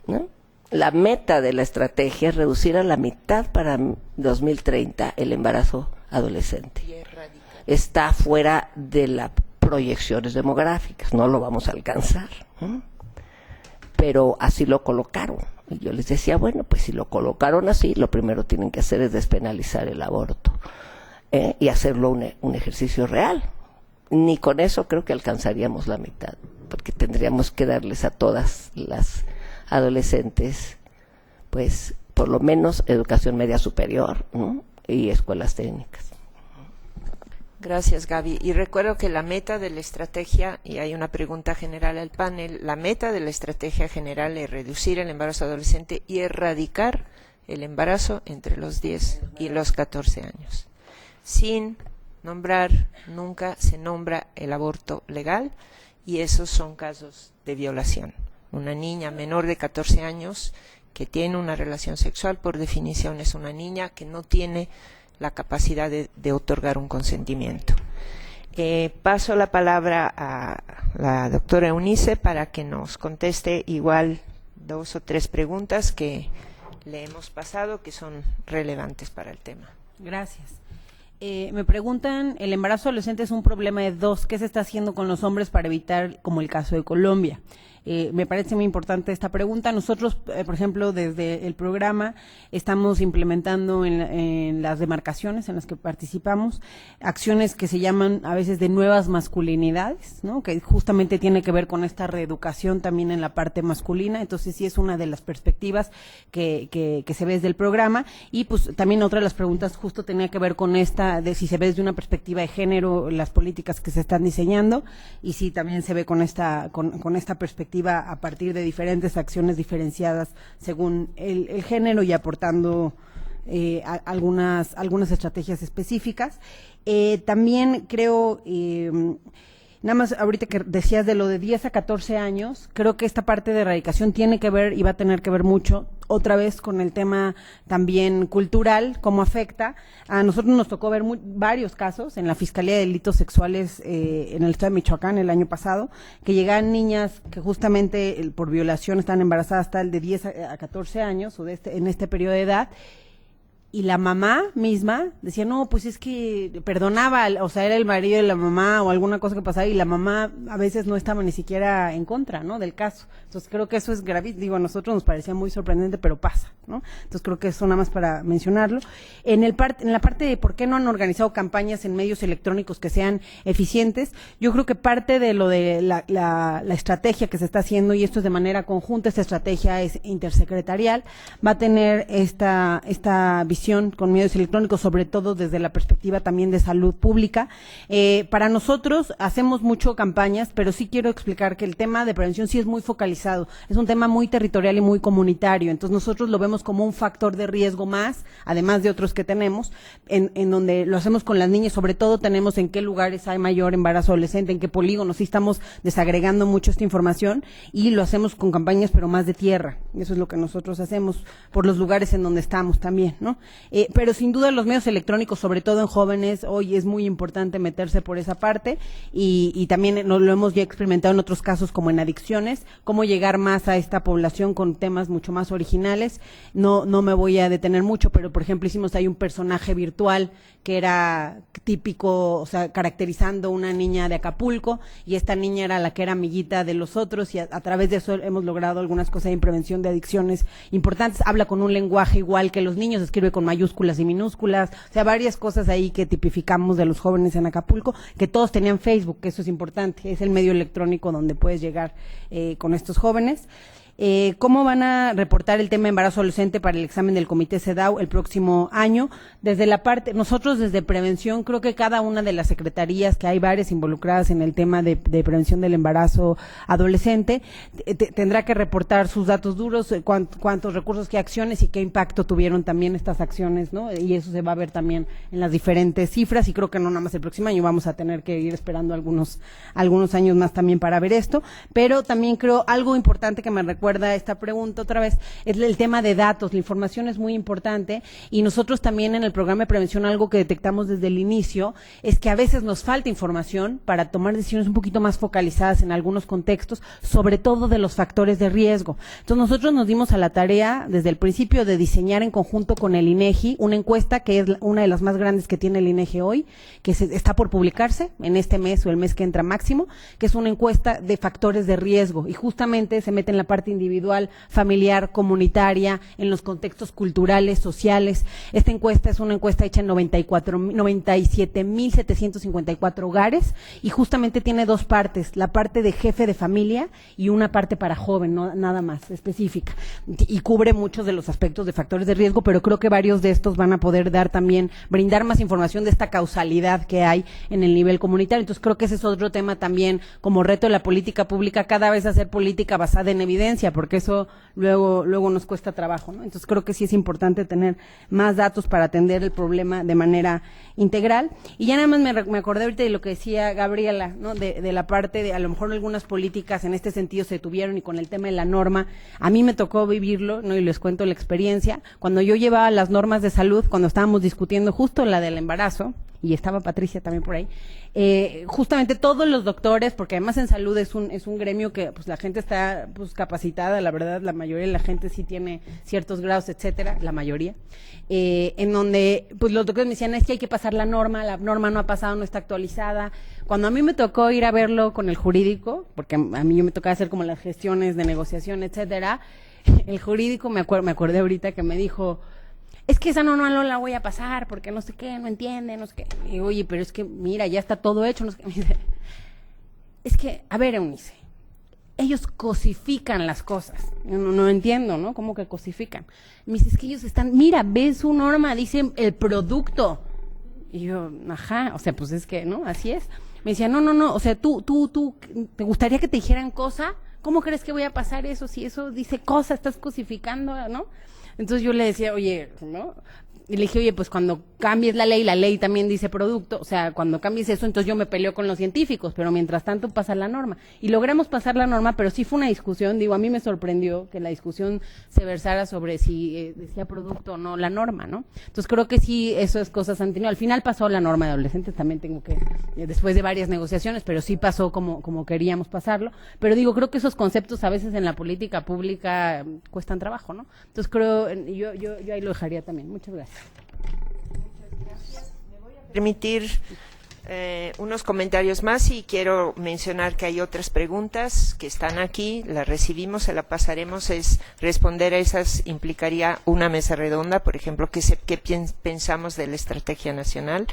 ¿no? La meta de la estrategia es reducir a la mitad para 2030 el embarazo adolescente. Está fuera de las proyecciones demográficas, no lo vamos a alcanzar, ¿no? Pero así lo colocaron. Y yo les decía, bueno, pues si lo colocaron así, lo primero tienen que hacer es despenalizar el aborto y hacerlo un ejercicio real. Ni con eso creo que alcanzaríamos la mitad, porque tendríamos que darles a todas las adolescentes, pues, por lo menos educación media superior, ¿no? Y escuelas técnicas. Gracias, Gaby. Y recuerdo que la meta de la estrategia, y hay una pregunta general al panel, la meta de la estrategia general es reducir el embarazo adolescente y erradicar el embarazo entre los 10 y los 14 años. Sin nombrar, nunca se nombra el aborto legal, y esos son casos de violación. Una niña menor de 14 años que tiene una relación sexual, por definición es una niña que no tiene la capacidad de otorgar un consentimiento. Paso la palabra a la doctora Eunice para que nos conteste igual 2 o 3 preguntas que le hemos pasado que son relevantes para el tema. Gracias. Me preguntan, el embarazo adolescente es un problema de 2, ¿qué se está haciendo con los hombres para evitar, como el caso de Colombia? Me parece muy importante esta pregunta. Nosotros, por ejemplo, desde el programa estamos implementando en las demarcaciones en las que participamos acciones que se llaman a veces de nuevas masculinidades, ¿no? Que justamente tiene que ver con esta reeducación también en la parte masculina. Entonces sí es una de las perspectivas que se ve desde el programa. Y pues también otra de las preguntas justo tenía que ver con esta, de si se ve desde una perspectiva de género las políticas que se están diseñando, y si también se ve con esta perspectiva a partir de diferentes acciones diferenciadas según el género y aportando algunas estrategias específicas. También creo, nada más ahorita que decías de lo de 10 a 14 años, creo que esta parte de erradicación tiene que ver y va a tener que ver mucho otra vez con el tema también cultural, cómo afecta. A nosotros nos tocó ver varios casos en la Fiscalía de Delitos Sexuales en el estado de Michoacán el año pasado, que llegaban niñas que justamente por violación están embarazadas hasta el de 10 a 14 años o en este periodo de edad, y la mamá misma decía, no, pues es que perdonaba, o sea, era el marido de la mamá o alguna cosa que pasaba y la mamá a veces no estaba ni siquiera en contra, ¿no?, del caso. Entonces creo que eso es gravísimo, digo, a nosotros nos parecía muy sorprendente, pero pasa, ¿no? Entonces creo que eso nada más para mencionarlo. En la parte de por qué no han organizado campañas en medios electrónicos que sean eficientes, yo creo que parte de lo de la estrategia que se está haciendo, y esto es de manera conjunta, esta estrategia es intersecretarial, va a tener esta visión con medios electrónicos, sobre todo desde la perspectiva también de salud pública. Para nosotros hacemos mucho campañas, pero sí quiero explicar que el tema de prevención sí es muy focalizado, es un tema muy territorial y muy comunitario, entonces nosotros lo vemos como un factor de riesgo más, además de otros que tenemos, en donde lo hacemos con las niñas, sobre todo tenemos en qué lugares hay mayor embarazo adolescente, en qué polígonos, sí estamos desagregando mucho esta información y lo hacemos con campañas pero más de tierra, eso es lo que nosotros hacemos por los lugares en donde estamos también, ¿no? Pero sin duda los medios electrónicos, sobre todo en jóvenes, hoy es muy importante meterse por esa parte y también lo hemos ya experimentado en otros casos como en adicciones, cómo llegar más a esta población con temas mucho más originales. No me voy a detener mucho, pero por ejemplo hicimos ahí un personaje virtual que era típico, o sea, caracterizando una niña de Acapulco, y esta niña era la que era amiguita de los otros, y a través de eso hemos logrado algunas cosas en prevención de adicciones importantes. Habla con un lenguaje igual que los niños, escribe con mayúsculas y minúsculas, o sea, varias cosas ahí que tipificamos de los jóvenes en Acapulco, que todos tenían Facebook, que eso es importante, es el medio electrónico donde puedes llegar con estos jóvenes. ¿Cómo van a reportar el tema de embarazo adolescente para el examen del Comité CEDAW el próximo año? Nosotros desde prevención, creo que cada una de las secretarías, que hay varias involucradas en el tema de prevención del embarazo adolescente, tendrá que reportar sus datos duros, cuántos recursos, qué acciones y qué impacto tuvieron también estas acciones, ¿no? Y eso se va a ver también en las diferentes cifras, y creo que no nada más el próximo año, vamos a tener que ir esperando algunos años más también para ver esto, pero también creo algo importante que me recuerda esta pregunta otra vez, es el tema de datos. La información es muy importante, y nosotros también en el programa de prevención algo que detectamos desde el inicio es que a veces nos falta información para tomar decisiones un poquito más focalizadas en algunos contextos, sobre todo de los factores de riesgo. Entonces nosotros nos dimos a la tarea desde el principio de diseñar en conjunto con el INEGI una encuesta que es una de las más grandes que tiene el INEGI hoy, que está por publicarse en este mes o el mes que entra máximo, que es una encuesta de factores de riesgo, y justamente se mete en la parte individual, familiar, comunitaria, en los contextos culturales, sociales. Esta encuesta es una encuesta hecha en 97.754 hogares, y justamente tiene dos partes, la parte de jefe de familia y una parte para joven, no, nada más específica, y cubre muchos de los aspectos de factores de riesgo, pero creo que varios de estos van a poder brindar más información de esta causalidad que hay en el nivel comunitario. Entonces creo que ese es otro tema también como reto de la política pública, cada vez hacer política basada en evidencia, porque eso luego nos cuesta trabajo, ¿no? Entonces creo que sí es importante tener más datos para atender el problema de manera integral. Y ya nada más me acordé ahorita de lo que decía Gabriela, ¿no? De la parte de a lo mejor algunas políticas en este sentido se tuvieron, y con el tema de la norma, a mí me tocó vivirlo, ¿no? Y les cuento la experiencia. Cuando yo llevaba las normas de salud, cuando estábamos discutiendo justo la del embarazo, y estaba Patricia también por ahí, justamente todos los doctores, porque además en salud es un gremio que pues la gente está pues capacitada, la verdad, la mayoría de la gente sí tiene ciertos grados, etcétera, la mayoría, en donde pues los doctores me decían, es que hay que pasar la norma no ha pasado, no está actualizada. Cuando a mí me tocó ir a verlo con el jurídico, porque a mí yo me tocaba hacer como las gestiones de negociación, etcétera, el jurídico me acordé ahorita que me dijo, es que esa no la voy a pasar porque no sé qué, no entiende, no sé qué. Y digo, oye, pero es que mira, ya está todo hecho, no sé qué. Me dice, es que, a ver, Eunice, ellos cosifican las cosas. Yo no entiendo, ¿no? ¿Cómo que cosifican? Me dice, es que ellos mira, ves su norma, dice el producto. Y yo, ajá, o sea, pues es que, ¿no? Así es. Me decía, no, o sea, tú, ¿te gustaría que te dijeran cosa? ¿Cómo crees que voy a pasar eso? Si eso dice cosa, estás cosificando, ¿no? Entonces yo le decía, oye, ¿no? Y le dije, oye, pues cuando cambies la ley también dice producto, o sea, cuando cambies eso, entonces yo me peleo con los científicos, pero mientras tanto pasa la norma. Y logramos pasar la norma, pero sí fue una discusión, digo, a mí me sorprendió que la discusión se versara sobre si decía producto o no la norma, ¿no? Entonces creo que sí, esas cosas han tenido. Al final pasó la norma de adolescentes, también tengo que, después de varias negociaciones, pero sí pasó como queríamos pasarlo. Pero digo, creo que esos conceptos a veces en la política pública cuestan trabajo, ¿no? Entonces creo, yo ahí lo dejaría también. Muchas gracias. Permitir unos comentarios más y quiero mencionar que hay otras preguntas que están aquí, las recibimos, se las pasaremos, es responder a esas implicaría una mesa redonda, por ejemplo, qué pensamos de la estrategia nacional.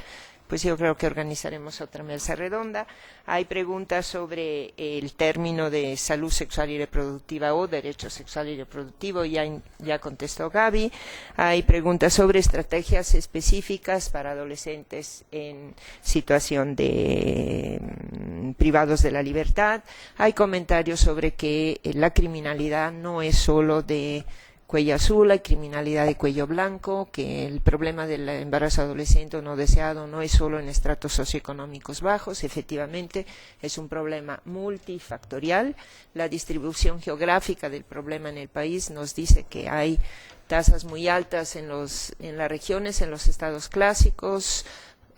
Pues yo creo que organizaremos otra mesa redonda. Hay preguntas sobre el término de salud sexual y reproductiva o derecho sexual y reproductivo, ya contestó Gaby. Hay preguntas sobre estrategias específicas para adolescentes en situación de privados de la libertad. Hay comentarios sobre que la criminalidad no es solo de cuello azul, hay criminalidad de cuello blanco, que el problema del embarazo adolescente no deseado no es solo en estratos socioeconómicos bajos, efectivamente es un problema multifactorial. La distribución geográfica del problema en el país nos dice que hay tasas muy altas en las regiones, en los estados clásicos,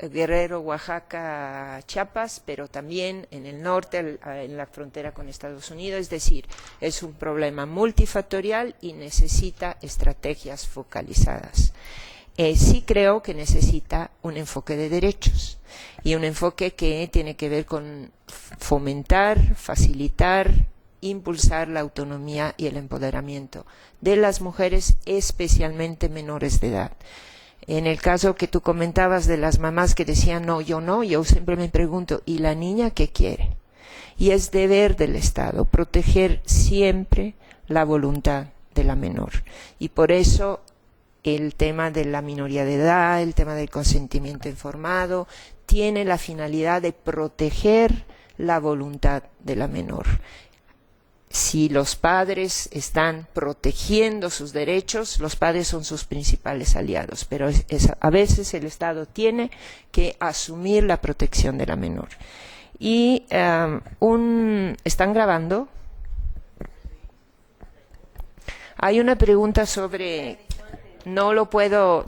Guerrero, Oaxaca, Chiapas, pero también en el norte, en la frontera con Estados Unidos. Es decir, es un problema multifactorial y necesita estrategias focalizadas. Sí creo que necesita un enfoque de derechos y un enfoque que tiene que ver con fomentar, facilitar, impulsar la autonomía y el empoderamiento de las mujeres, especialmente menores de edad. En el caso que tú comentabas de las mamás que decían no, yo siempre me pregunto, ¿y la niña qué quiere? Y es deber del Estado proteger siempre la voluntad de la menor. Y por eso el tema de la minoría de edad, el tema del consentimiento informado, tiene la finalidad de proteger la voluntad de la menor. Si los padres están protegiendo sus derechos, los padres son sus principales aliados, pero a veces el Estado tiene que asumir la protección de la menor. Y ¿están grabando? Hay una pregunta sobre, no lo puedo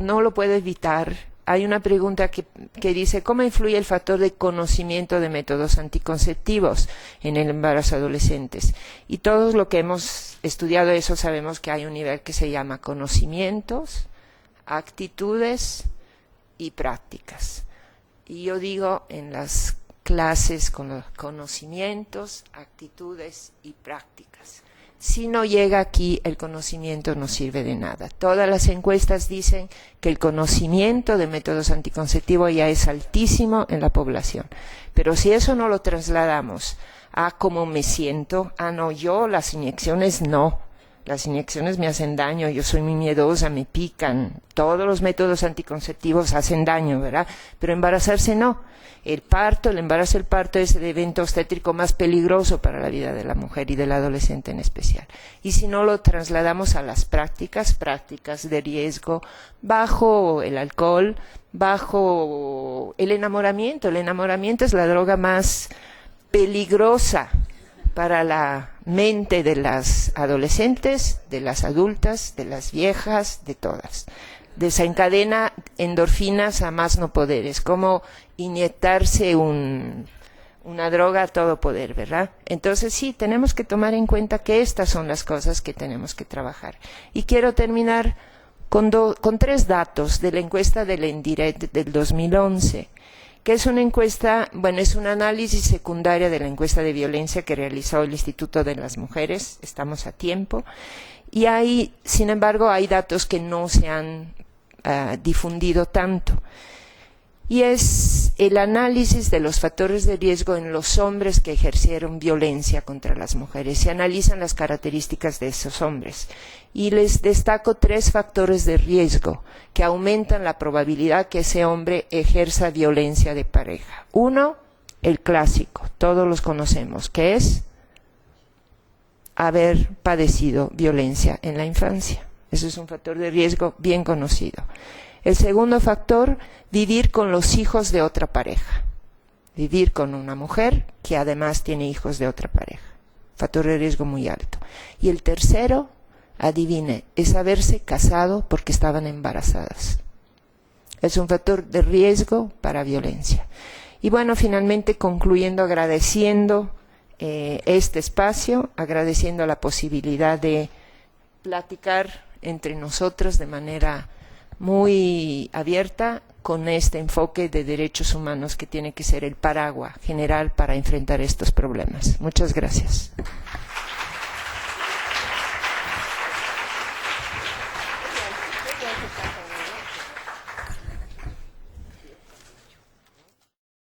evitar. Hay una pregunta que dice, ¿cómo influye el factor de conocimiento de métodos anticonceptivos en el embarazo adolescentes? Y todos los que hemos estudiado eso sabemos que hay un nivel que se llama conocimientos, actitudes y prácticas. Y yo digo en las clases con los conocimientos, actitudes y prácticas. Si no llega aquí, el conocimiento no sirve de nada. Todas las encuestas dicen que el conocimiento de métodos anticonceptivos ya es altísimo en la población. Pero si eso no lo trasladamos a cómo me siento, las inyecciones no. Las inyecciones me hacen daño, yo soy muy miedosa, me pican. Todos los métodos anticonceptivos hacen daño, ¿verdad? Pero embarazarse no. El embarazo, el parto es el evento obstétrico más peligroso para la vida de la mujer y del adolescente en especial. Y si no lo trasladamos a las prácticas de riesgo, bajo el alcohol, bajo el enamoramiento. El enamoramiento es la droga más peligrosa para la mente de las adolescentes, de las adultas, de las viejas, de todas. Desencadena endorfinas a más no poder. Es como inyectarse una droga a todo poder, ¿verdad? Entonces sí, tenemos que tomar en cuenta que estas son las cosas que tenemos que trabajar. Y quiero terminar con 3 datos de la encuesta del ENDIRET del 2011, que es una encuesta, es un análisis secundaria de la encuesta de violencia que realizó el Instituto de las Mujeres, estamos a tiempo, y sin embargo, hay datos que no se han difundido tanto. Y es el análisis de los factores de riesgo en los hombres que ejercieron violencia contra las mujeres. Se analizan las características de esos hombres. Y les destaco 3 factores de riesgo que aumentan la probabilidad que ese hombre ejerza violencia de pareja. 1, el clásico, todos los conocemos, que es haber padecido violencia en la infancia. Eso es un factor de riesgo bien conocido. El segundo factor, vivir con los hijos de otra pareja. Vivir con una mujer que además tiene hijos de otra pareja. Factor de riesgo muy alto. Y el tercero, adivine, es haberse casado porque estaban embarazadas. Es un factor de riesgo para violencia. Y finalmente concluyendo agradeciendo este espacio, agradeciendo la posibilidad de platicar entre nosotros de manera muy abierta con este enfoque de derechos humanos que tiene que ser el paraguas general para enfrentar estos problemas. Muchas gracias.